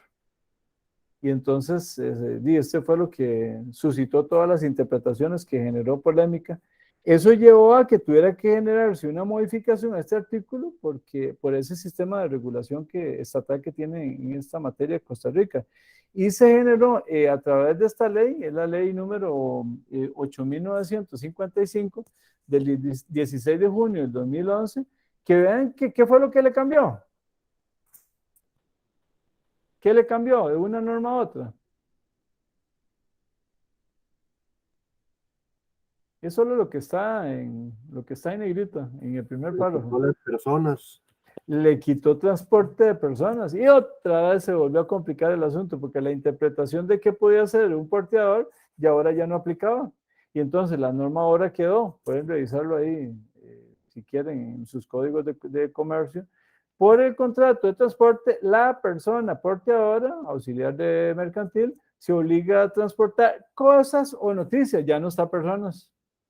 Y entonces, este fue lo que suscitó todas las interpretaciones que generó polémica. Eso llevó a que tuviera que generarse una modificación a este artículo por ese sistema de regulación estatal que tiene en esta materia de Costa Rica. Y se generó a través de esta ley, es la ley número 8.955 del 16 de junio del 2011, que vean qué fue lo que le cambió. ¿Qué le cambió de una norma a otra? Es solo lo que está en negrita, en el primer párrafo. Son las personas. Le quitó transporte de personas y otra vez se volvió a complicar el asunto porque la interpretación de qué podía ser un porteador y ahora ya no aplicaba. Y entonces la norma ahora quedó, pueden revisarlo ahí si quieren en sus códigos de comercio. Por el contrato de transporte, la persona porteadora, auxiliar de mercantil, se obliga a transportar cosas o noticias, ya no está personas.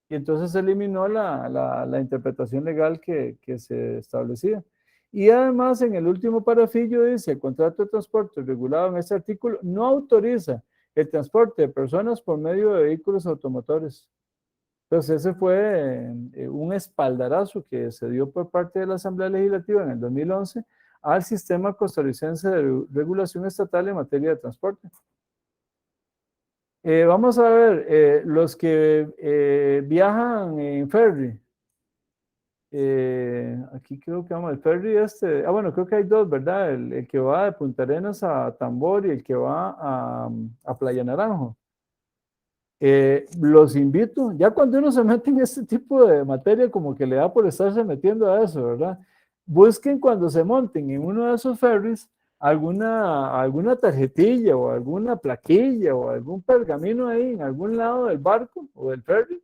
Y entonces se eliminó la interpretación legal que se establecía. Y además, en el último parafillo dice, el contrato de transporte regulado en este artículo no autoriza el transporte de personas por medio de vehículos automotores. Entonces, ese fue un espaldarazo que se dio por parte de la Asamblea Legislativa en el 2011 al sistema costarricense de regulación estatal en materia de transporte. Vamos a ver, los que viajan en ferry. Aquí creo que vamos, el ferry bueno, creo que hay dos, ¿verdad? El que va de Punta Arenas a Tambor y el que va a Playa Naranjo. Los invito, ya cuando uno se mete en este tipo de materia, como que le da por estarse metiendo a eso, ¿verdad? Busquen cuando se monten en uno de esos ferries alguna tarjetilla o alguna plaquilla o algún pergamino ahí en algún lado del barco o del ferry,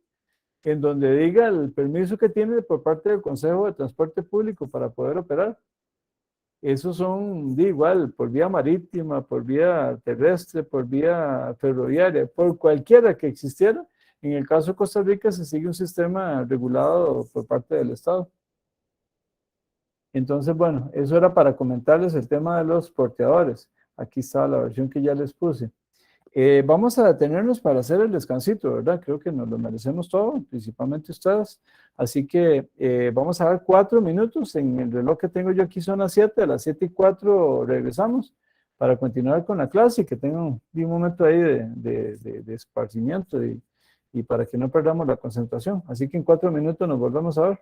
en donde diga el permiso que tiene por parte del Consejo de Transporte Público para poder operar. Esos son de igual, por vía marítima, por vía terrestre, por vía ferroviaria, por cualquiera que existiera. En el caso de Costa Rica se sigue un sistema regulado por parte del Estado. Entonces, bueno, eso era para comentarles el tema de los porteadores. Aquí está la versión que ya les puse. Vamos a detenernos para hacer el descansito, ¿verdad? Creo que nos lo merecemos todo, principalmente ustedes. Así que vamos a dar 4 minutos. En el reloj que tengo yo aquí son las 7, a las 7:04 regresamos para continuar con la clase y que tengan un momento ahí de esparcimiento y para que no perdamos la concentración. Así que en 4 minutos nos volvemos a ver.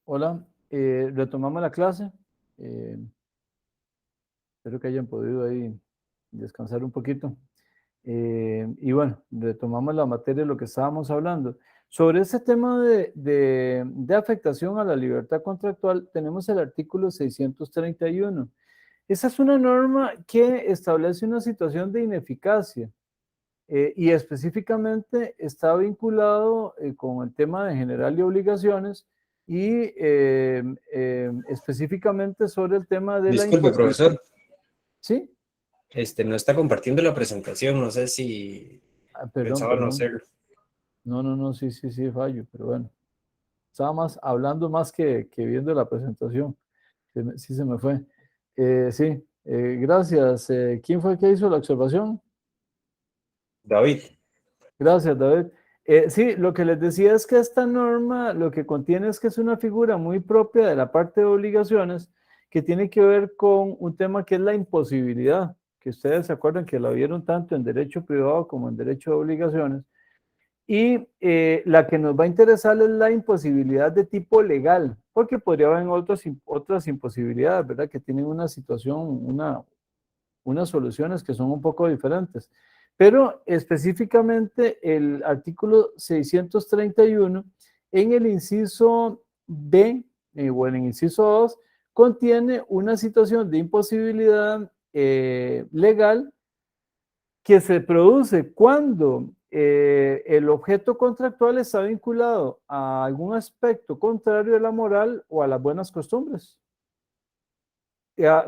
Hola, retomamos la clase. Eh, Espero que hayan podido ahí descansar un poquito. Y bueno, retomamos la materia de lo que estábamos hablando. Sobre ese tema de afectación a la libertad contractual, tenemos el artículo 631. Esa es una norma que establece una situación de ineficacia y específicamente está vinculado con el tema de general y obligaciones y específicamente sobre el tema de la Disculpe, imposición. profesor. ¿Sí? No está compartiendo la presentación, no sé si Perdón, pensaba no perdón. hacerlo. No, sí, fallo, pero bueno. Estaba hablando más que viendo la presentación. Sí se me fue. Sí, gracias. ¿Quién fue el que hizo la observación? David, Gracias, David. Sí, lo que les decía es que esta norma lo que contiene es que es una figura muy propia de la parte de obligaciones que tiene que ver con un tema que es la imposibilidad, que ustedes se acuerdan que la vieron tanto en derecho privado como en derecho de obligaciones. Y la que nos va a interesar es la imposibilidad de tipo legal, porque podría haber otras imposibilidades, ¿verdad? Que tienen una situación, unas soluciones que son un poco diferentes. Pero específicamente el artículo 631 en el inciso B o en el inciso 2 contiene una situación de imposibilidad legal que se produce cuando el objeto contractual está vinculado a algún aspecto contrario a la moral o a las buenas costumbres.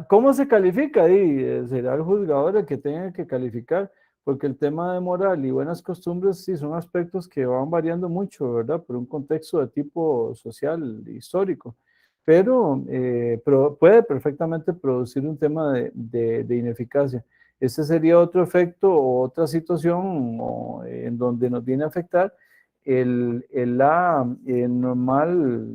¿Cómo se califica? Y será el juzgador el que tenga que calificar, porque el tema de moral y buenas costumbres sí son aspectos que van variando mucho, ¿verdad? Por un contexto de tipo social, histórico, pero puede perfectamente producir un tema de ineficacia. Ese sería otro efecto o otra situación en donde nos viene a afectar el normal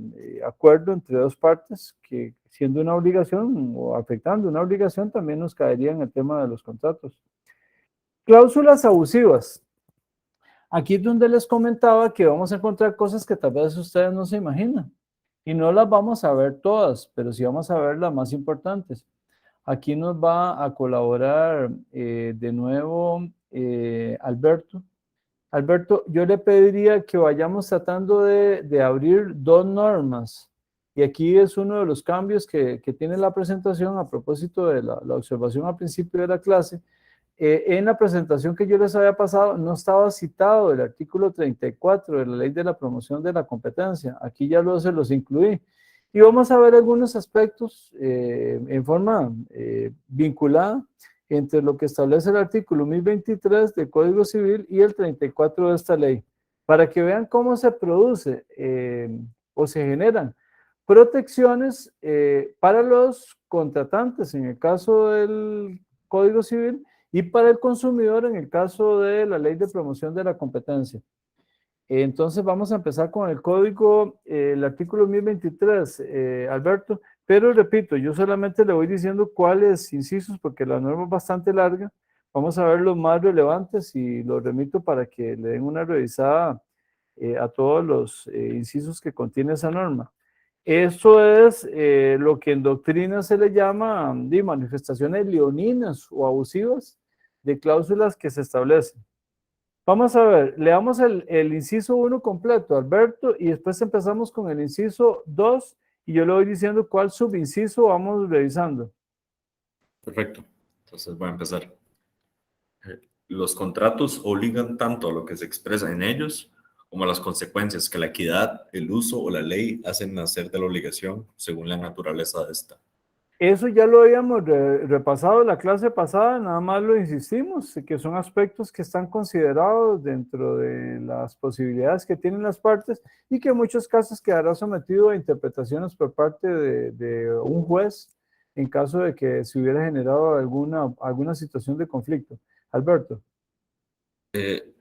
acuerdo entre dos partes, que siendo una obligación o afectando una obligación, también nos caería en el tema de los contratos. Cláusulas abusivas. Aquí es donde les comentaba que vamos a encontrar cosas que tal vez ustedes no se imaginan. Y no las vamos a ver todas, pero sí vamos a ver las más importantes. Aquí nos va a colaborar de nuevo Alberto. Alberto, yo le pediría que vayamos tratando de abrir dos normas. Y aquí es uno de los cambios que tiene la presentación a propósito de la observación al principio de la clase. En la presentación que yo les había pasado no estaba citado el artículo 34 de la Ley de la Promoción de la Competencia. Aquí ya se los incluí. Y vamos a ver algunos aspectos en forma vinculada entre lo que establece el artículo 1023 del Código Civil y el 34 de esta ley, para que vean cómo se produce o se generan protecciones para los contratantes en el caso del Código Civil y para el consumidor en el caso de la Ley de Promoción de la Competencia. Entonces vamos a empezar con el código, el artículo 1023, Alberto, pero repito, yo solamente le voy diciendo cuáles incisos porque la norma es bastante larga. Vamos a ver los más relevantes y los remito para que le den una revisada a todos los incisos que contiene esa norma. Eso es lo que en doctrina se le llama manifestaciones leoninas o abusivas de cláusulas que se establecen. Vamos a ver, leamos el inciso 1 completo, Alberto, y después empezamos con el inciso 2 y yo le voy diciendo cuál subinciso vamos revisando. Perfecto. Entonces voy a empezar. Los contratos obligan tanto a lo que se expresa en ellos como a las consecuencias que la equidad, el uso o la ley hacen nacer de la obligación según la naturaleza de esta. Eso ya lo habíamos repasado en la clase pasada, nada más lo insistimos, que son aspectos que están considerados dentro de las posibilidades que tienen las partes y que en muchos casos quedará sometido a interpretaciones por parte de un juez en caso de que se hubiera generado alguna situación de conflicto. Alberto.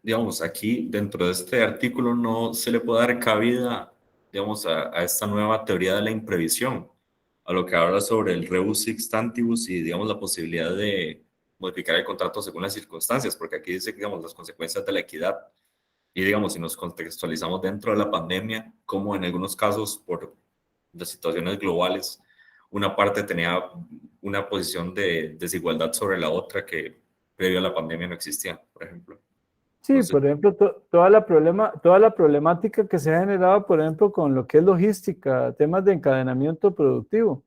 Digamos, aquí dentro de este artículo no se le puede dar cabida, digamos, a esta nueva teoría de la imprevisión, a lo que habla sobre el rebus sic stantibus y, digamos, la posibilidad de modificar el contrato según las circunstancias, porque aquí dice, digamos, las consecuencias de la equidad. Y, digamos, si nos contextualizamos dentro de la pandemia, como en algunos casos, por las situaciones globales, una parte tenía una posición de desigualdad sobre la otra que previo a la pandemia no existía, por ejemplo. Sí, Entonces, por ejemplo, toda la problemática que se ha generado, por ejemplo, con lo que es logística, temas de encadenamiento productivo.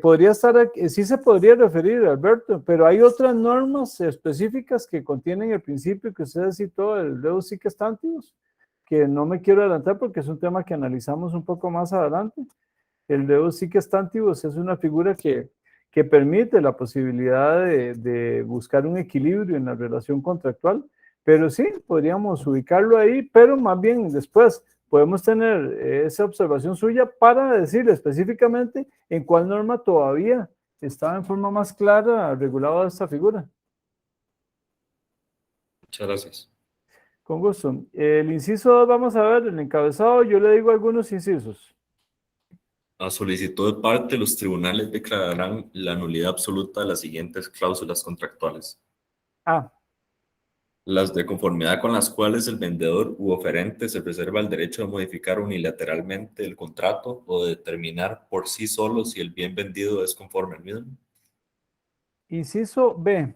Podría estar aquí, sí se podría referir, Alberto, pero hay otras normas específicas que contienen el principio que usted citó, el rebus sic stantibus, que no me quiero adelantar porque es un tema que analizamos un poco más adelante. El rebus sic stantibus es una figura que permite la posibilidad de buscar un equilibrio en la relación contractual, pero sí, podríamos ubicarlo ahí, pero más bien después podemos tener esa observación suya para decirle específicamente en cuál norma todavía está en forma más clara regulada esta figura. muchas gracias. Con gusto. El inciso 2, vamos a ver, el encabezado, yo le digo algunos incisos. A solicitud de parte, los tribunales declararán la nulidad absoluta de las siguientes cláusulas contractuales. A. Las de conformidad con las cuales el vendedor u oferente se reserva el derecho de modificar unilateralmente el contrato o de determinar por sí solo si el bien vendido es conforme al mismo. Inciso B.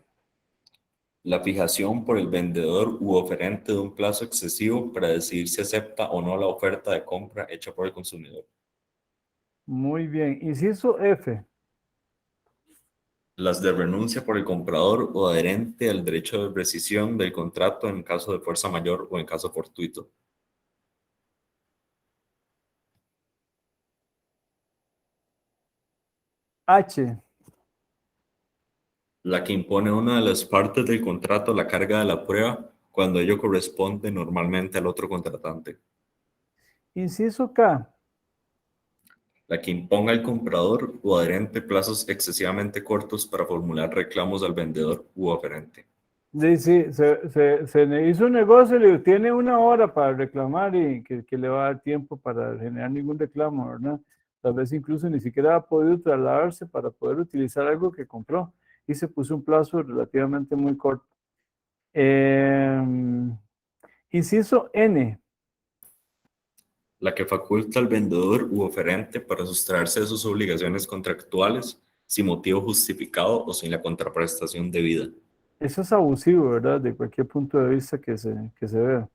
La fijación por el vendedor u oferente de un plazo excesivo para decidir si acepta o no la oferta de compra hecha por el consumidor. Muy bien. Inciso F. Las de renuncia por el comprador o adherente al derecho de rescisión del contrato en caso de fuerza mayor o en caso fortuito. H. La que impone a una de las partes del contrato la carga de la prueba cuando ello corresponde normalmente al otro contratante. Inciso K. La que imponga al comprador o adherente plazos excesivamente cortos para formular reclamos al vendedor u oferente. Dice, se le hizo un negocio, le digo, tiene 1 hora para reclamar y que le va a dar tiempo para generar ningún reclamo, ¿verdad? Tal vez incluso ni siquiera ha podido trasladarse para poder utilizar algo que compró y se puso un plazo relativamente muy corto. Inciso N. La que faculta al vendedor u oferente para sustraerse de sus obligaciones contractuales sin motivo justificado o sin la contraprestación debida. Eso es abusivo, ¿verdad? De cualquier punto de vista que se vea.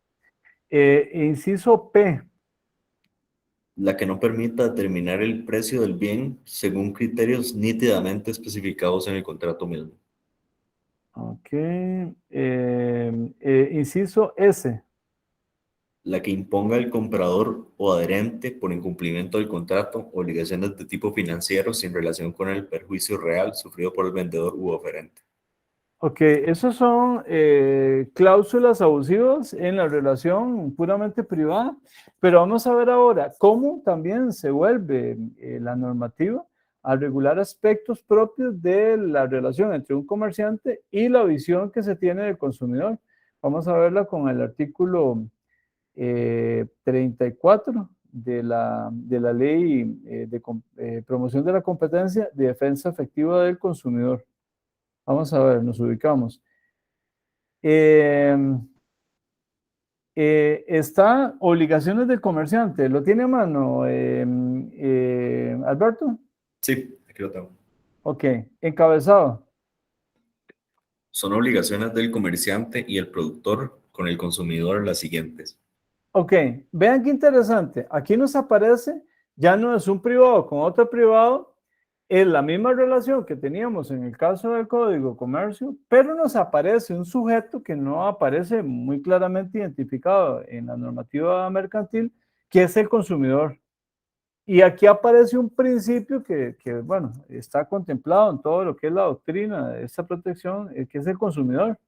Inciso P. La que no permita determinar el precio del bien según criterios nítidamente especificados en el contrato mismo. Ok. Inciso S. La que imponga al comprador o adherente por incumplimiento del contrato obligaciones de tipo financiero sin relación con el perjuicio real sufrido por el vendedor u oferente. Ok, esos son cláusulas abusivas en la relación puramente privada, pero vamos a ver ahora cómo también se vuelve la normativa a regular aspectos propios de la relación entre un comerciante y la visión que se tiene del consumidor. Vamos a verla con el artículo 34 de la Ley de Promoción de la Competencia de Defensa Efectiva del Consumidor. Vamos a ver, nos ubicamos. Está obligaciones del comerciante. ¿Lo tiene a mano, Alberto? Sí, aquí lo tengo. Ok, encabezado. Son obligaciones del comerciante y el productor con el consumidor las siguientes. Ok, vean qué interesante. Aquí nos aparece, ya no es un privado con otro privado, es la misma relación que teníamos en el caso del Código de Comercio, pero nos aparece un sujeto que no aparece muy claramente identificado en la normativa mercantil, que es el consumidor. Y aquí aparece un principio bueno, está contemplado en todo lo que es la doctrina de esta protección, que es el consumidor.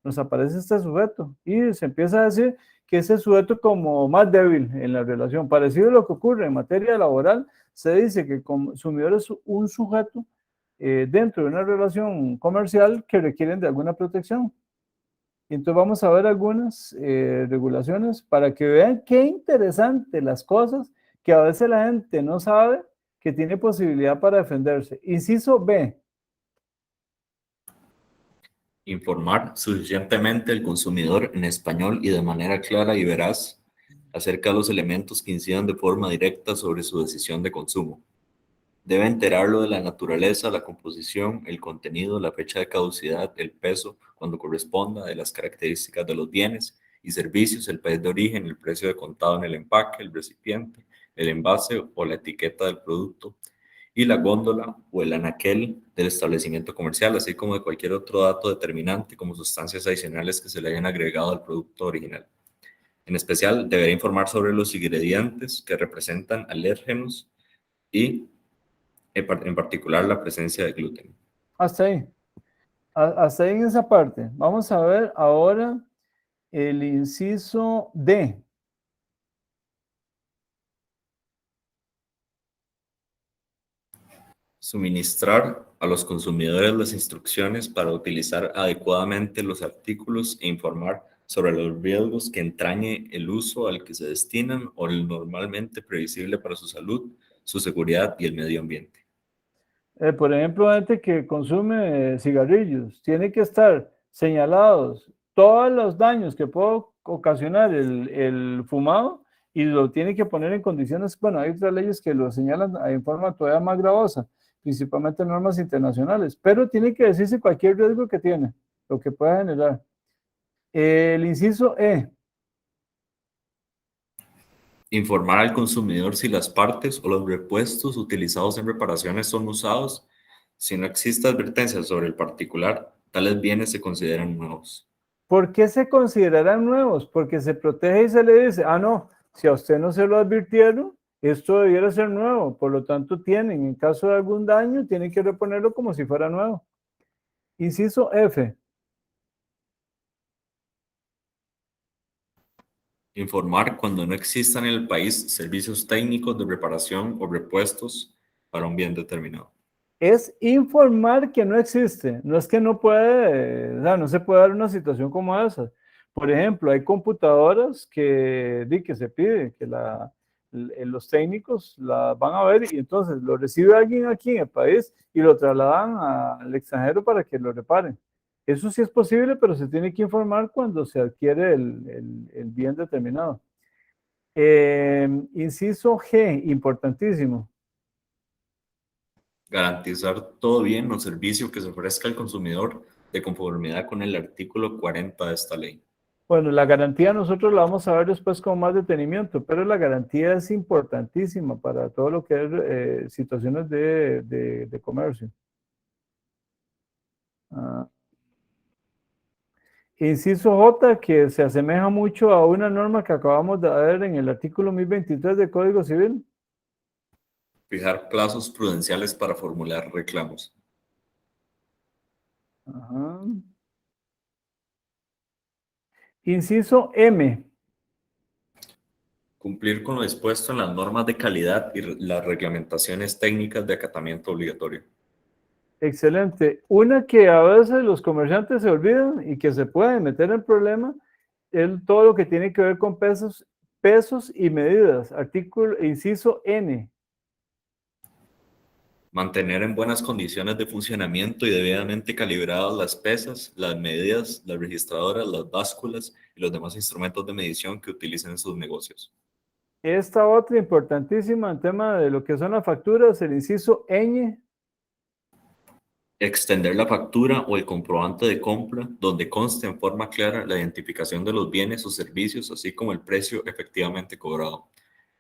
Nos aparece este sujeto y se empieza a decir que ese sujeto como más débil en la relación. Parecido a lo que ocurre en materia laboral, se dice que el consumidor es un sujeto dentro de una relación comercial que requieren de alguna protección. Y entonces vamos a ver algunas regulaciones para que vean qué interesante las cosas que a veces la gente no sabe que tiene posibilidad para defenderse. Inciso B. Informar suficientemente al consumidor en español y de manera clara y veraz acerca de los elementos que incidan de forma directa sobre su decisión de consumo. Debe enterarlo de la naturaleza, la composición, el contenido, la fecha de caducidad, el peso, cuando corresponda, de las características de los bienes y servicios, el país de origen, el precio de contado en el empaque, el recipiente, el envase o la etiqueta del producto y la góndola o el anaquel del establecimiento comercial, así como de cualquier otro dato determinante como sustancias adicionales que se le hayan agregado al producto original. En especial, deberá informar sobre los ingredientes que representan alérgenos y en particular la presencia de gluten. Hasta ahí. Hasta ahí en esa parte. Vamos a ver ahora el inciso D. Suministrar a los consumidores las instrucciones para utilizar adecuadamente los artículos e informar sobre los riesgos que entrañe el uso al que se destinan o el normalmente previsible para su salud, su seguridad y el medio ambiente. Por ejemplo, gente que consume cigarrillos, tiene que estar señalados todos los daños que puede ocasionar el fumado y lo tiene que poner en condiciones, bueno, hay otras leyes que lo señalan en forma todavía más gravosa, principalmente normas internacionales, pero tiene que decirse cualquier riesgo que tiene, lo que pueda generar. El inciso E, Informar al consumidor si las partes o los repuestos utilizados en reparaciones son usados. Si no existe advertencia sobre el particular, tales bienes se consideran nuevos. ¿por qué se considerarán nuevos? Porque se protege y se le dice, ah, no, si a usted no se lo advirtieron, esto debiera ser nuevo, por lo tanto tienen, en caso de algún daño, tienen que reponerlo como si fuera nuevo. Inciso F, Informar cuando no existan en el país servicios técnicos de reparación o repuestos para un bien determinado. es informar que no existe, no es que no puede, o sea, no se puede dar una situación como esa. Por ejemplo, hay computadoras que se pide que los técnicos la van a ver y entonces lo recibe alguien aquí en el país y lo trasladan al extranjero para que lo reparen. Eso sí es posible, pero se tiene que informar cuando se adquiere el bien determinado. Inciso G, importantísimo. Garantizar todo bien o servicio que se ofrezca al consumidor de conformidad con el artículo 40 de esta ley. Bueno, la garantía nosotros la vamos a ver después con más detenimiento, pero la garantía es importantísima para todo lo que es situaciones de comercio. Inciso J, que se asemeja mucho a una norma que acabamos de ver en el artículo 1023 del Código Civil. Fijar plazos prudenciales para formular reclamos. Ajá. Inciso M. Cumplir con lo dispuesto en las normas de calidad y las reglamentaciones técnicas de acatamiento obligatorio. Excelente. Una que a veces los comerciantes se olvidan y que se pueden meter en problema es todo lo que tiene que ver con pesos y medidas. Artículo, inciso N. Mantener en buenas condiciones de funcionamiento y debidamente calibradas las pesas, las medidas, las registradoras, las básculas y los demás instrumentos de medición que utilicen en sus negocios. Esta otra importantísima en tema de lo que son las facturas, el inciso ñ. Extender la factura o el comprobante de compra donde conste en forma clara la identificación de los bienes o servicios, así como el precio efectivamente cobrado.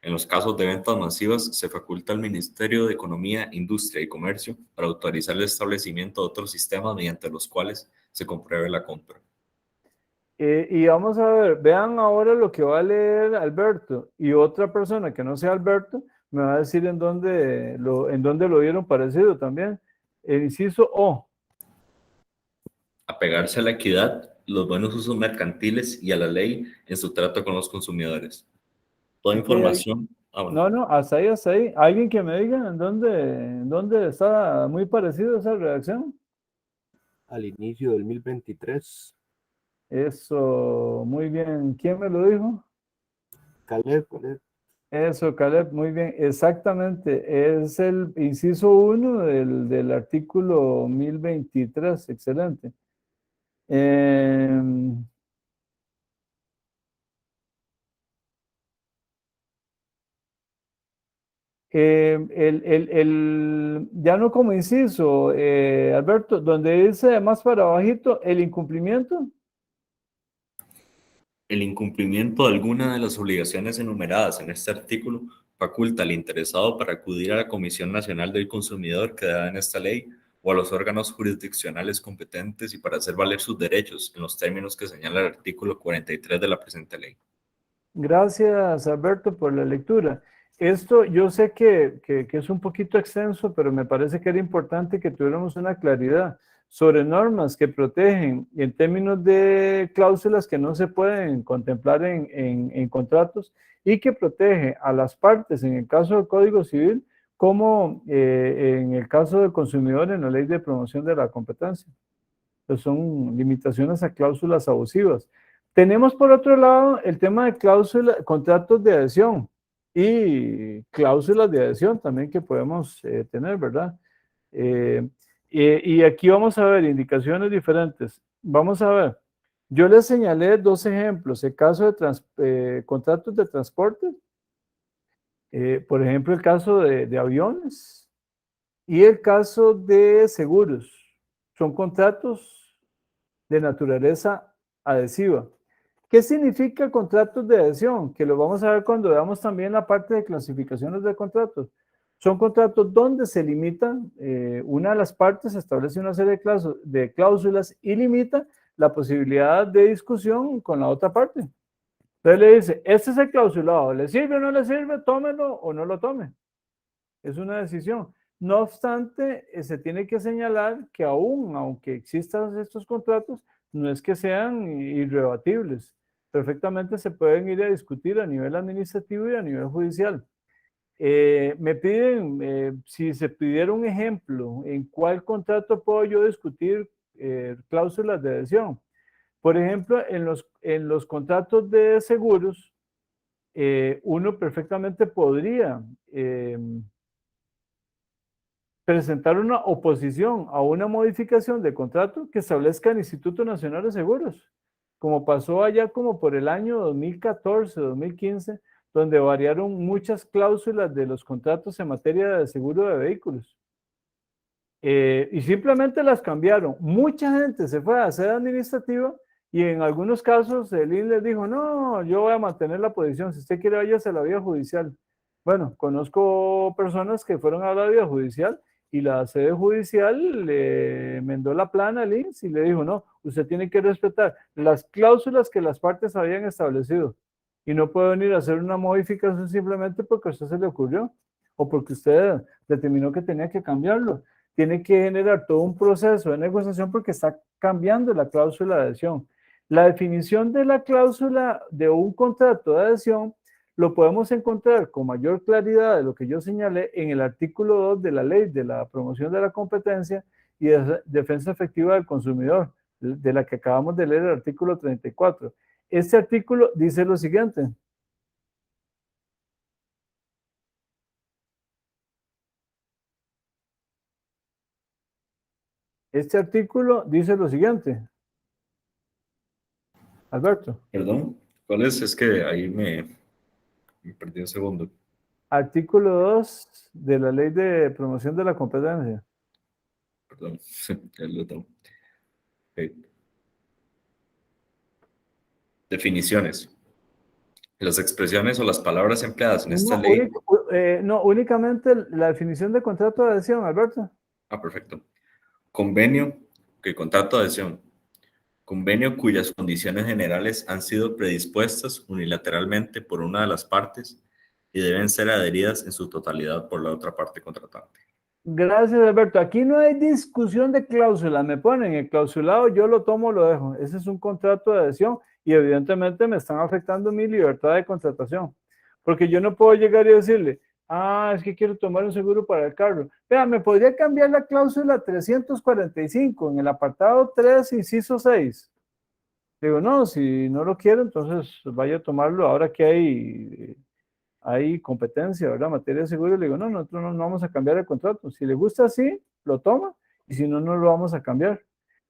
En los casos de ventas masivas, se faculta al Ministerio de Economía, Industria y Comercio para autorizar el establecimiento de otros sistemas mediante los cuales se compruebe la compra. Y vamos a ver, vean ahora lo que va a leer Alberto y otra persona que no sea Alberto me va a decir en dónde lo vieron parecido también. El inciso O. Apegarse a la equidad, los buenos usos mercantiles y a la ley en su trato con los consumidores. Toda Ok, información. Bueno. No, hasta ahí, hasta ahí. ¿Alguien que me diga en dónde está muy parecido esa redacción? Al inicio del 1023. Eso, muy bien. ¿Quién me lo dijo? Caleb. Eso, Caleb, muy bien. Exactamente. Es el inciso 1 del artículo 1023. Excelente. Ya no como inciso, Alberto, donde dice más para abajito, el incumplimiento. El incumplimiento de alguna de las obligaciones enumeradas en este artículo faculta al interesado para acudir a la Comisión Nacional del Consumidor que da en esta ley o a los órganos jurisdiccionales competentes y para hacer valer sus derechos en los términos que señala el artículo 43 de la presente ley. Gracias, Alberto, por la lectura. Esto yo sé que es un poquito extenso, pero me parece que era importante que tuviéramos una claridad sobre normas que protegen en términos de cláusulas que no se pueden contemplar en contratos y que protege a las partes en el caso del Código Civil como en el caso del consumidor en la Ley de Promoción de la Competencia. Pues son limitaciones a cláusulas abusivas. Tenemos por otro lado el tema de contratos de adhesión y cláusulas de adhesión también que podemos tener, ¿verdad? Y aquí vamos a ver indicaciones diferentes. Vamos a ver, yo les señalé dos ejemplos, el caso de contratos de transporte, por ejemplo, el caso de aviones y el caso de seguros. Son contratos de naturaleza adhesiva. ¿Qué significa contratos de adhesión? Que lo vamos a ver cuando veamos también la parte de clasificaciones de contratos. Son contratos donde se limita, una de las partes establece una serie de cláusulas y limita la posibilidad de discusión con la otra parte. Entonces le dice, este es el clausulado, ¿le sirve o no le sirve? Tómelo o no lo tome. Es una decisión. No obstante, se tiene que señalar que aunque existan estos contratos, no es que sean irrebatibles. Perfectamente se pueden ir a discutir a nivel administrativo y a nivel judicial. Me piden, si se pidiera un ejemplo, ¿en cuál contrato puedo yo discutir cláusulas de adhesión? Por ejemplo, en los contratos de seguros, uno perfectamente podría presentar una oposición a una modificación de contrato que establezca el Instituto Nacional de Seguros, como pasó allá como por el año 2014, 2015, donde variaron muchas cláusulas de los contratos en materia de seguro de vehículos. Y simplemente las cambiaron. Mucha gente se fue a hacer administrativa y en algunos casos el INS les dijo, no, yo voy a mantener la posición, si usted quiere váyase a la vía judicial. Bueno, conozco personas que fueron a la vía judicial y la sede judicial le enmendó la plana al INS y le dijo, no, usted tiene que respetar las cláusulas que las partes habían establecido y no puede venir a hacer una modificación simplemente porque a usted se le ocurrió o porque usted determinó que tenía que cambiarlo. Tiene que generar todo un proceso de negociación porque está cambiando la cláusula de adhesión. La definición de la cláusula de un contrato de adhesión lo podemos encontrar con mayor claridad de lo que yo señalé en el artículo 2 de la Ley de la Promoción de la Competencia y de Defensa Efectiva del Consumidor, de la que acabamos de leer el artículo 34. Este artículo dice lo siguiente. Este artículo dice lo siguiente. Alberto. Perdón, ¿cuál es? Es que ahí me perdí un segundo. Artículo 2 de la Ley de Promoción de la Competencia. Perdón, ya lo tengo. Okay. Definiciones. Las expresiones o las palabras empleadas en esta ley. No, únicamente la definición de contrato de adhesión, Alberto. Ah, perfecto. Convenio, que contrato de adhesión. Convenio cuyas condiciones generales han sido predispuestas unilateralmente por una de las partes y deben ser adheridas en su totalidad por la otra parte contratante. Gracias, Alberto. Aquí no hay discusión de cláusula. Me ponen el clausulado, yo lo tomo, lo dejo. Ese es un contrato de adhesión y evidentemente me están afectando mi libertad de contratación. Porque yo no puedo llegar y decirle, es que quiero tomar un seguro para el carro. Vea, ¿me podría cambiar la cláusula 345 en el apartado 3, inciso 6? Digo, no, si no lo quiero, entonces vaya a tomarlo ahora que hay competencia, ¿verdad? Materia de seguro, le digo, no, nosotros no vamos a cambiar el contrato. Si le gusta así, lo toma, y si no, no lo vamos a cambiar.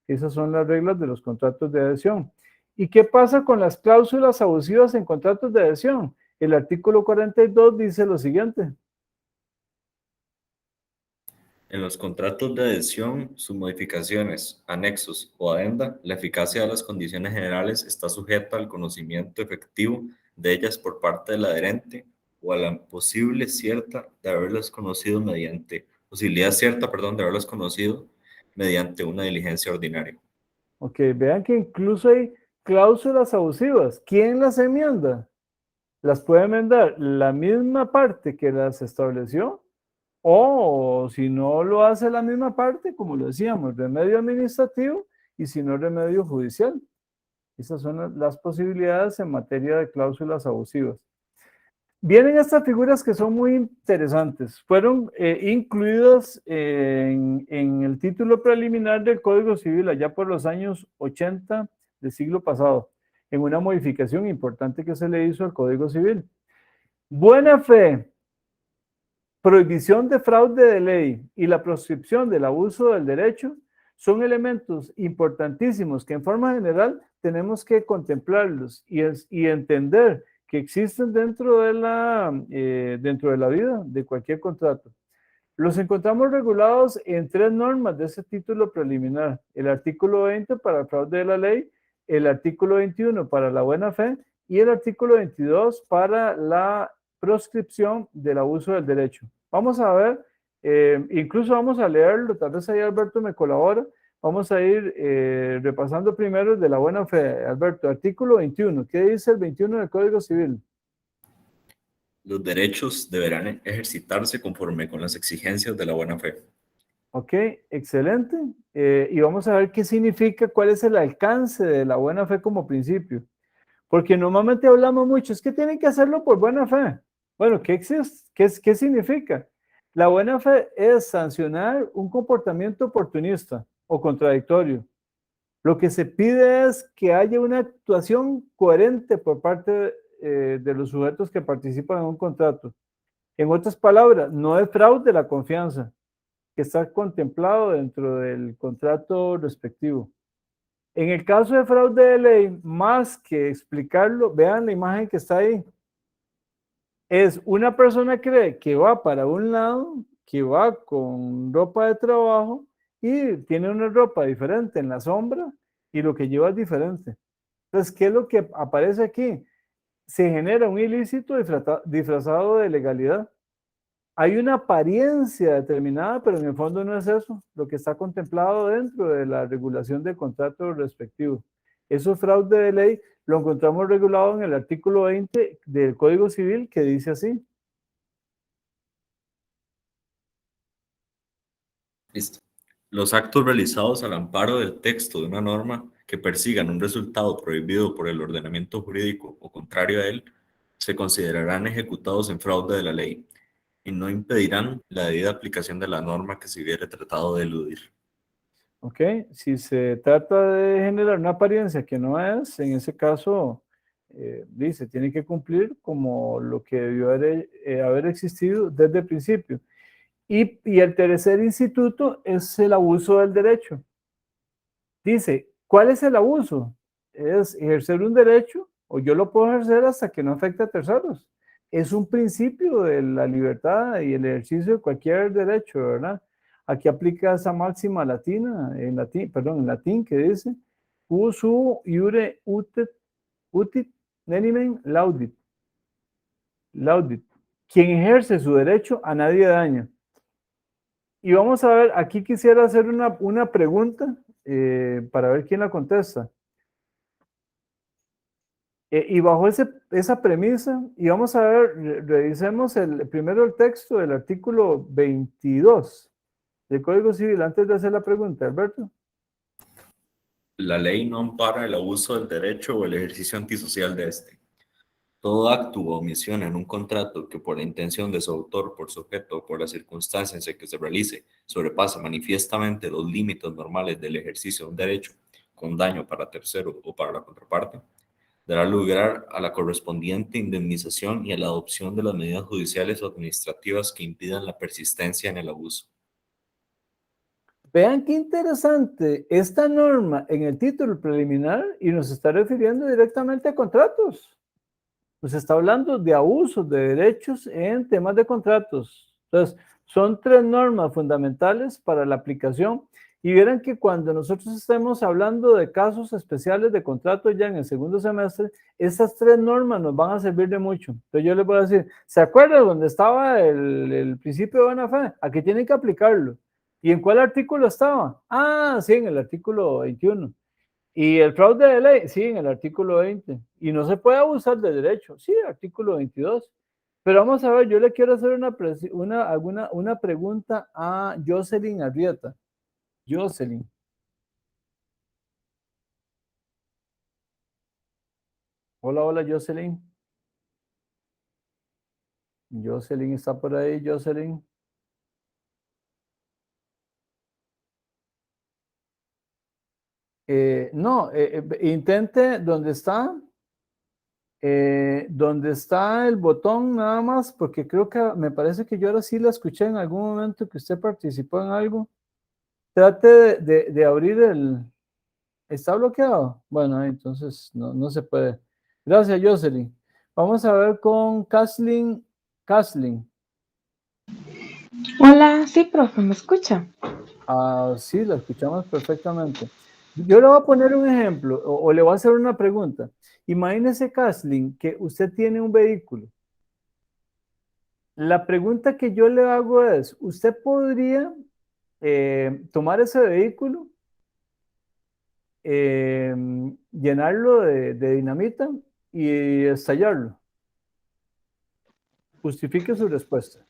Esas son las reglas de los contratos de adhesión. ¿Y qué pasa con las cláusulas abusivas en contratos de adhesión? El artículo 42 dice lo siguiente. En los contratos de adhesión, sus modificaciones, anexos o adenda, la eficacia de las condiciones generales está sujeta al conocimiento efectivo de ellas por parte del adherente o a la posibilidad cierta de haberlas conocido mediante una diligencia ordinaria. Ok, vean que incluso hay cláusulas abusivas. ¿Quién las enmienda? Las puede enmendar la misma parte que las estableció, o si no lo hace la misma parte, como lo decíamos, remedio administrativo, y si no, remedio judicial. Esas son las posibilidades en materia de cláusulas abusivas. Vienen estas figuras que son muy interesantes. Fueron incluidas en el título preliminar del Código Civil allá por los años 80 del siglo pasado. en una modificación importante que se le hizo al Código Civil. Buena fe, prohibición de fraude de ley y la proscripción del abuso del derecho son elementos importantísimos que en forma general tenemos que contemplarlos y entender que existen dentro de la vida de cualquier contrato. Los encontramos regulados en 3 normas de ese título preliminar: el artículo 20 para el fraude de la ley, el artículo 21 para la buena fe y el artículo 22 para la proscripción del abuso del derecho. Vamos a ver, incluso vamos a leerlo, tal vez ahí Alberto me colabora. Vamos a ir repasando primero el de la buena fe. Alberto, artículo 21. ¿Qué dice el 21 del Código Civil? Los derechos deberán ejercitarse conforme con las exigencias de la buena fe. Ok, excelente. Y vamos a ver qué significa, cuál es el alcance de la buena fe como principio. Porque normalmente hablamos mucho, es que tienen que hacerlo por buena fe. Bueno, ¿qué existe? ¿Qué significa? La buena fe es sancionar un comportamiento oportunista o contradictorio. Lo que se pide es que haya una actuación coherente por parte de los sujetos que participan en un contrato. En otras palabras, no es fraude la confianza que está contemplado dentro del contrato respectivo. En el caso de fraude de ley, más que explicarlo, vean la imagen que está ahí. Es una persona que cree que va para un lado, que va con ropa de trabajo y tiene una ropa diferente en la sombra y lo que lleva es diferente. Entonces, ¿qué es lo que aparece aquí? Se genera un ilícito disfrazado de legalidad. Hay una apariencia determinada, pero en el fondo no es eso lo que está contemplado dentro de la regulación del contrato respectivo. Eso es fraude de ley, lo encontramos regulado en el artículo 20 del Código Civil, que dice así. Listo. Los actos realizados al amparo del texto de una norma que persigan un resultado prohibido por el ordenamiento jurídico o contrario a él, se considerarán ejecutados en fraude de la ley y no impedirán la debida aplicación de la norma que se hubiere tratado de eludir. ¿Ok? Si se trata de generar una apariencia que no es, en ese caso, dice, tiene que cumplir como lo que debió haber existido desde el principio. Y el tercer instituto es el abuso del derecho. Dice, ¿cuál es el abuso? Es ejercer un derecho, o yo lo puedo ejercer hasta que no afecte a terceros. Es un principio de la libertad y el ejercicio de cualquier derecho, ¿verdad? Aquí aplica esa máxima latina, en latín, que dice, usu iure utit nenimen laudit. Laudit. Quien ejerce su derecho a nadie daña. Y vamos a ver, aquí quisiera hacer una pregunta para ver quién la contesta. Y bajo esa premisa, y vamos a ver, revisemos primero el texto del artículo 22 del Código Civil antes de hacer la pregunta, Alberto. La ley no ampara el abuso del derecho o el ejercicio antisocial de este. Todo acto o omisión en un contrato que por la intención de su autor, por su objeto o por las circunstancias en que se realice, sobrepasa manifiestamente los límites normales del ejercicio de un derecho, con daño para tercero o para la contraparte, dará lugar a la correspondiente indemnización y a la adopción de las medidas judiciales o administrativas que impidan la persistencia en el abuso. Vean qué interesante esta norma en el título preliminar y nos está refiriendo directamente a contratos. Nos está hablando de abusos de derechos en temas de contratos. Entonces, son 3 normas fundamentales para la aplicación. Y vieran que cuando nosotros estemos hablando de casos especiales de contratos ya en el segundo semestre, estas 3 normas nos van a servir de mucho. Entonces yo les voy a decir, ¿se acuerdan dónde estaba el principio de buena fe? Aquí tienen que aplicarlo. ¿Y en cuál artículo estaba? Ah, sí, en el artículo 21. ¿Y el fraude de ley? Sí, en el artículo 20. ¿Y no se puede abusar del derecho? Sí, artículo 22. Pero vamos a ver, yo le quiero hacer una pregunta a Jocelyn Arrieta. Jocelyn. Hola, hola, Jocelyn. Jocelyn está por ahí, Jocelyn. No, intente donde está el botón nada más, porque creo que me parece que yo ahora sí la escuché en algún momento que usted participó en algo. Trate de abrir ¿Está bloqueado? Bueno, entonces no se puede. Gracias, Jocelyn. Vamos a ver con Kathleen. Kathleen. Hola, sí, profe, ¿me escucha? Sí, la escuchamos perfectamente. Yo le voy a poner un ejemplo o le voy a hacer una pregunta. Imagínese, Kathleen, que usted tiene un vehículo. La pregunta que yo le hago es, ¿usted podría tomar ese vehículo, llenarlo de dinamita y estallarlo? Justifique su respuesta.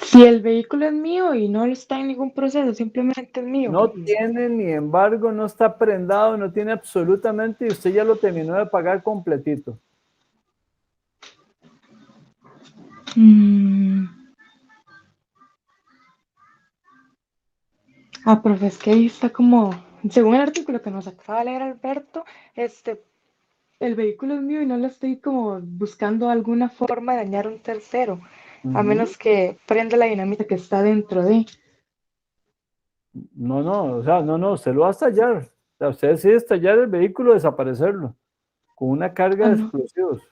Si el vehículo es mío y no está en ningún proceso, simplemente es mío. No tiene ni embargo, no está prendado, no tiene absolutamente y usted ya lo terminó de pagar completito. Profe, es que ahí está como, según el artículo que nos acaba de leer Alberto, el vehículo es mío y no lo estoy como buscando alguna forma de dañar a un tercero, a menos que prenda la dinamita que está dentro de. No, o sea, no, usted lo va a estallar. O sea, usted decide estallar el vehículo, desaparecerlo, con una carga de No. explosivos.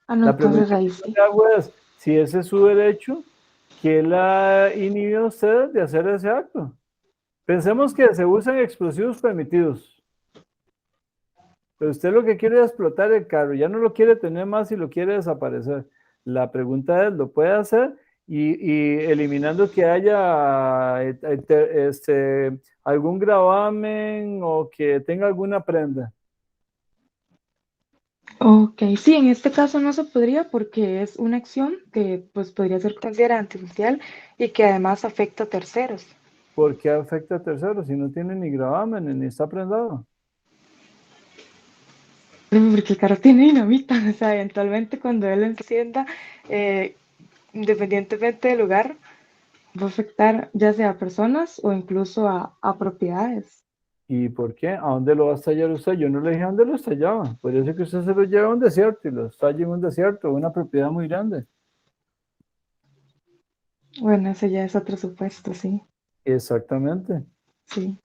No, La pregunta entonces ahí que yo sí. le hago es, si ese es su derecho, ¿qué la inhibe a usted de hacer ese acto? Pensemos que se usan explosivos permitidos. Pero usted lo que quiere es explotar el carro, ya no lo quiere tener más y lo quiere desaparecer. La pregunta es, ¿lo puede hacer? Y eliminando que haya algún gravamen o que tenga alguna prenda. Ok, sí, en este caso no se podría porque es una acción que pues podría ser considerada antisocial y que además afecta a terceros. ¿Por qué afecta a terceros si no tiene ni gravamen ni está prendado? Porque el carro tiene dinamita, o sea, eventualmente cuando él encienda, eh, independientemente del lugar, va a afectar ya sea a personas o incluso a propiedades. ¿Y por qué? ¿A dónde lo va a estallar usted? Yo no le dije a dónde lo estallaba. Podría ser que usted se lo lleve a un desierto y lo estalle en un desierto, una propiedad muy grande. Bueno, ese ya es otro supuesto, sí, Exactamente. sí.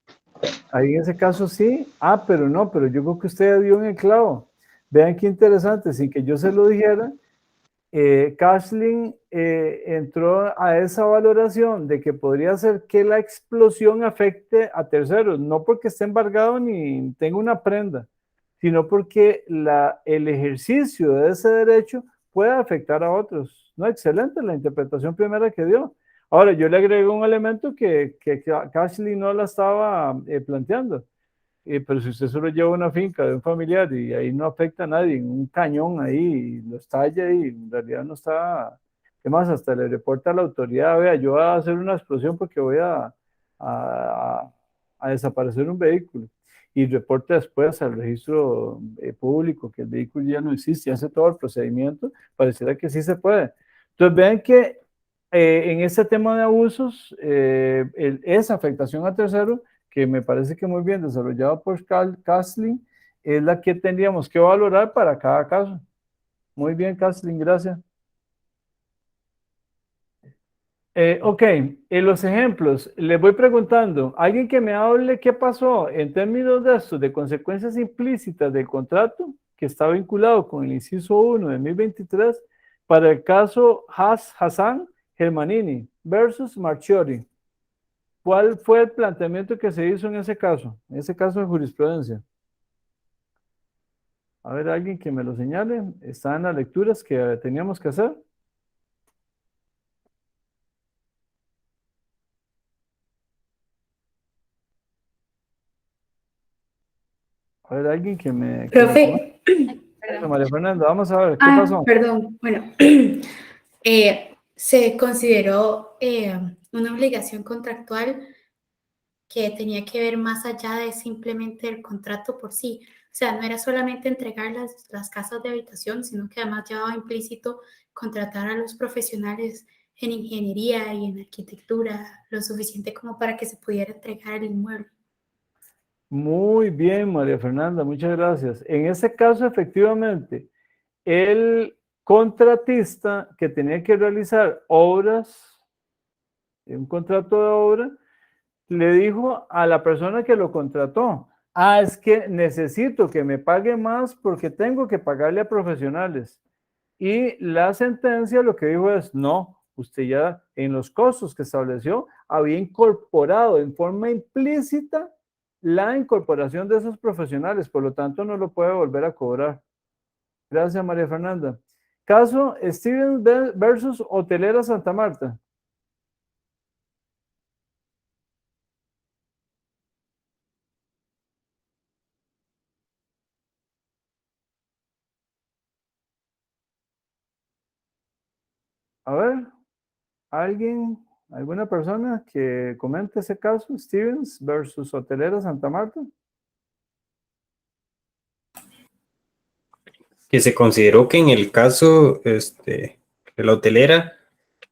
Ahí en ese caso sí. Pero yo creo que usted dio en el clavo. Vean qué interesante, sin que yo se lo dijera, Kathleen entró a esa valoración de que podría ser que la explosión afecte a terceros, no porque esté embargado ni tenga una prenda, sino porque el ejercicio de ese derecho puede afectar a otros. No, excelente la interpretación primera que dio. Ahora, yo le agrego un elemento que Kathleen no la estaba planteando. Pero si usted solo lleva una finca de un familiar y ahí no afecta a nadie, en un cañón ahí, y lo estalla y en realidad no está, ¿qué más? Hasta le reporta a la autoridad, vea, yo voy a hacer una explosión porque voy a, a desaparecer un vehículo. Y reporta después al registro público que el vehículo ya no existe, hace todo el procedimiento, pareciera que sí se puede. Entonces vean que en este tema de abusos, esa afectación a terceros que me parece que muy bien desarrollado por Kathleen, es la que tendríamos que valorar para cada caso. Muy bien, Kathleen, gracias. Ok, en los ejemplos, les voy preguntando, alguien que me hable qué pasó en términos de esto, de consecuencias implícitas del contrato que está vinculado con el inciso 1 de 2023 para el caso Hassan Germanini versus Marchiori. ¿Cuál fue el planteamiento que se hizo en ese caso de jurisprudencia? A ver, alguien que me lo señale. Está en las lecturas que teníamos que hacer. A ver, alguien que me Profe, Eso, María Fernanda, vamos a ver, ¿qué pasó? perdón, bueno, se consideró una obligación contractual que tenía que ver más allá de simplemente el contrato por sí. O sea, no era solamente entregar las casas de habitación, sino que además llevaba implícito contratar a los profesionales en ingeniería y en arquitectura lo suficiente como para que se pudiera entregar el inmueble. Muy bien, María Fernanda, muchas gracias. En ese caso, efectivamente, el contratista que tenía que realizar obras, un contrato de obra, le dijo a la persona que lo contrató, es que necesito que me pague más porque tengo que pagarle a profesionales. Y la sentencia lo que dijo es, no, usted ya en los costos que estableció había incorporado en forma implícita la incorporación de esos profesionales, por lo tanto no lo puede volver a cobrar. Gracias, María Fernanda. Caso Stevens versus Hotelera Santa Marta. A ver, alguna persona que comente ese caso, Stevens versus Hotelera Santa Marta. Que se consideró que en el caso de la hotelera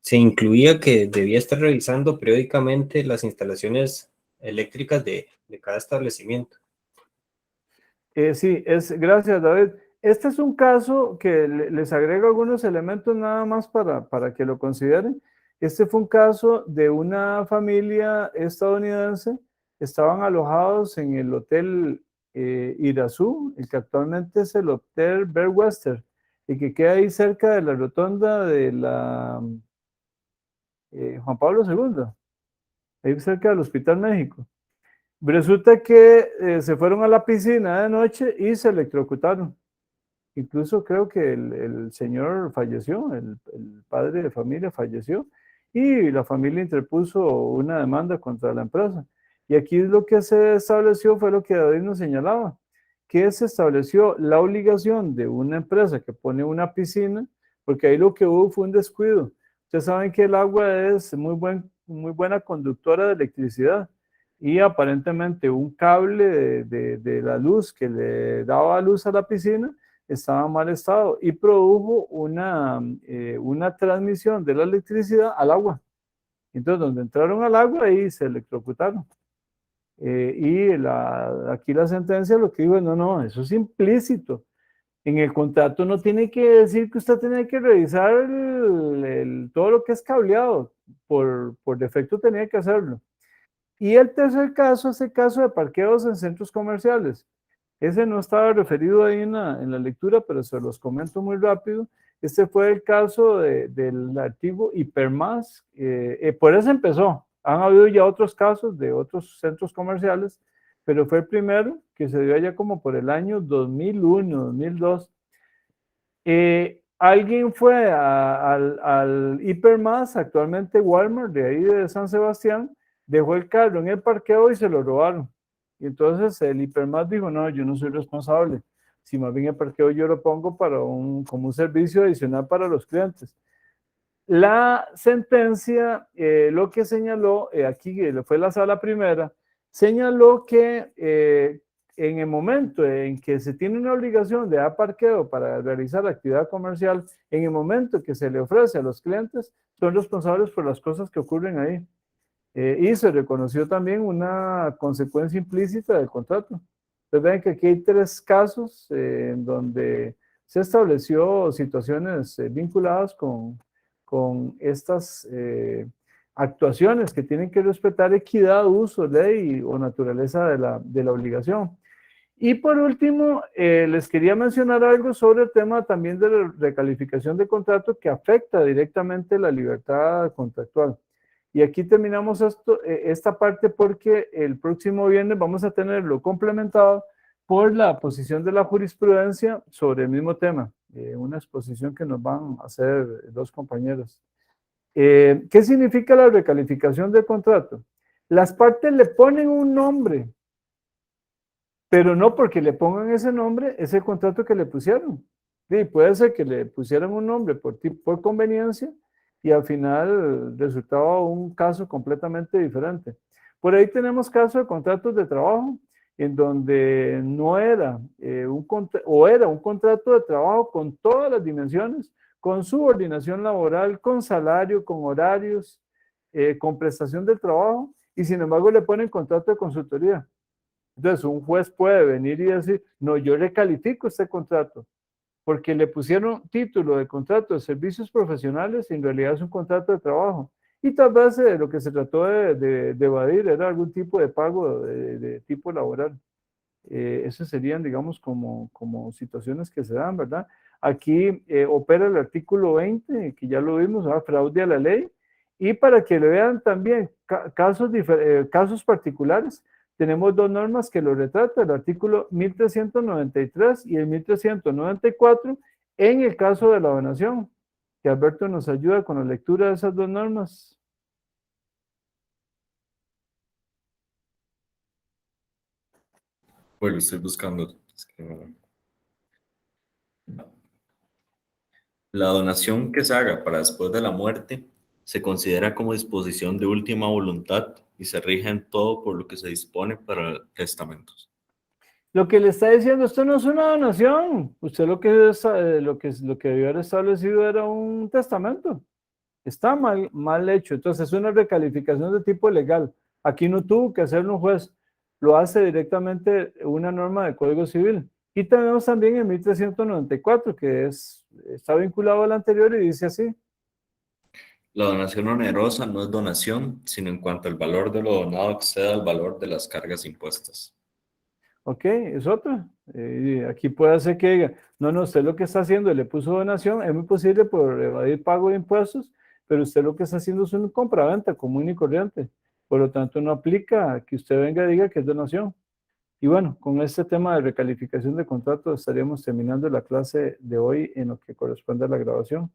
se incluía que debía estar revisando periódicamente las instalaciones eléctricas de cada establecimiento. Sí, gracias, David. Este es un caso que les agrego algunos elementos nada más para que lo consideren. Este fue un caso de una familia estadounidense. Estaban alojados en el Hotel Irazú, el que actualmente es el Hotel Bell Western, y que queda ahí cerca de la rotonda de la Juan Pablo II, ahí cerca del Hospital México. Resulta que se fueron a la piscina de noche y se electrocutaron. Incluso creo que el señor falleció, el padre de familia falleció y la familia interpuso una demanda contra la empresa. Y aquí lo que se estableció fue lo que David nos señalaba, que se estableció la obligación de una empresa que pone una piscina, porque ahí lo que hubo fue un descuido. Ustedes saben que el agua es muy buena conductora de electricidad y aparentemente un cable de la luz que le daba luz a la piscina estaba en mal estado y produjo una transmisión de la electricidad al agua. Entonces, donde entraron al agua, ahí se electrocutaron. Aquí la sentencia lo que dijo es, no, eso es implícito. En el contrato no tiene que decir que usted tiene que revisar todo lo que es cableado. Por defecto tenía que hacerlo. Y el tercer caso es el caso de parqueos en centros comerciales. Ese no estaba referido ahí en la lectura, pero se los comento muy rápido. Este fue el caso del archivo Hipermás. Por eso empezó. Han habido ya otros casos de otros centros comerciales, pero fue el primero que se dio allá como por el año 2001, 2002. Alguien fue al Hipermás, actualmente Walmart, de ahí de San Sebastián, dejó el carro en el parqueo y se lo robaron. Y entonces el Hipermás dijo, no, yo no soy responsable. Si más bien el parqueo yo lo pongo como un servicio adicional para los clientes. La sentencia, lo que señaló, aquí fue la sala primera, señaló que en el momento en que se tiene una obligación de dar parqueo para realizar actividad comercial, en el momento que se le ofrece a los clientes, son responsables por las cosas que ocurren ahí. Y se reconoció también una consecuencia implícita del contrato. Entonces ven que aquí hay tres casos en donde se estableció situaciones vinculadas con estas actuaciones que tienen que respetar equidad, uso, ley o naturaleza de la obligación. Y por último, les quería mencionar algo sobre el tema también de la recalificación de contrato que afecta directamente la libertad contractual. Y aquí terminamos esta parte porque el próximo viernes vamos a tenerlo complementado por la posición de la jurisprudencia sobre el mismo tema, una exposición que nos van a hacer dos compañeros. ¿Qué significa la recalificación del contrato? Las partes le ponen un nombre, pero no porque le pongan ese nombre, es el contrato que le pusieron. Sí, puede ser que le pusieran un nombre por conveniencia y al final resultaba un caso completamente diferente. Por ahí tenemos casos de contratos de trabajo en donde no era era un contrato de trabajo con todas las dimensiones, con subordinación laboral, con salario, con horarios, con prestación del trabajo, y sin embargo le ponen contrato de consultoría. Entonces, un juez puede venir y decir, no, yo recalifico este contrato, porque le pusieron título de contrato de servicios profesionales y en realidad es un contrato de trabajo. Y tal vez lo que se trató de evadir era algún tipo de pago de tipo laboral. Esas serían, digamos, como situaciones que se dan, ¿verdad? Aquí opera el artículo 20, que ya lo vimos, fraude a la ley. Y para que le vean también casos particulares, tenemos dos normas que lo retratan, el artículo 1393 y el 1394, en el caso de la donación, que Alberto nos ayuda con la lectura de esas dos normas. Bueno, lo estoy buscando. La donación que se haga para después de la muerte se considera como disposición de última voluntad y se rige en todo por lo que se dispone para testamentos. Lo que le está diciendo, esto no es una donación. Usted lo que debió haber establecido era un testamento. Está mal hecho. Entonces es una recalificación de tipo legal. Aquí no tuvo que hacerlo un juez. Lo hace directamente una norma del Código Civil. Y tenemos también el 1394, que está vinculado al anterior y dice así. La donación onerosa no es donación, sino en cuanto el valor de lo donado exceda al valor de las cargas impuestas. Ok, es otra. Aquí puede ser que diga, no, usted lo que está haciendo, le puso donación, es muy posible por evadir pago de impuestos, pero usted lo que está haciendo es una compraventa común y corriente. Por lo tanto, no aplica que usted venga y diga que es donación. Y bueno, con este tema de recalificación de contratos estaríamos terminando la clase de hoy en lo que corresponde a la grabación.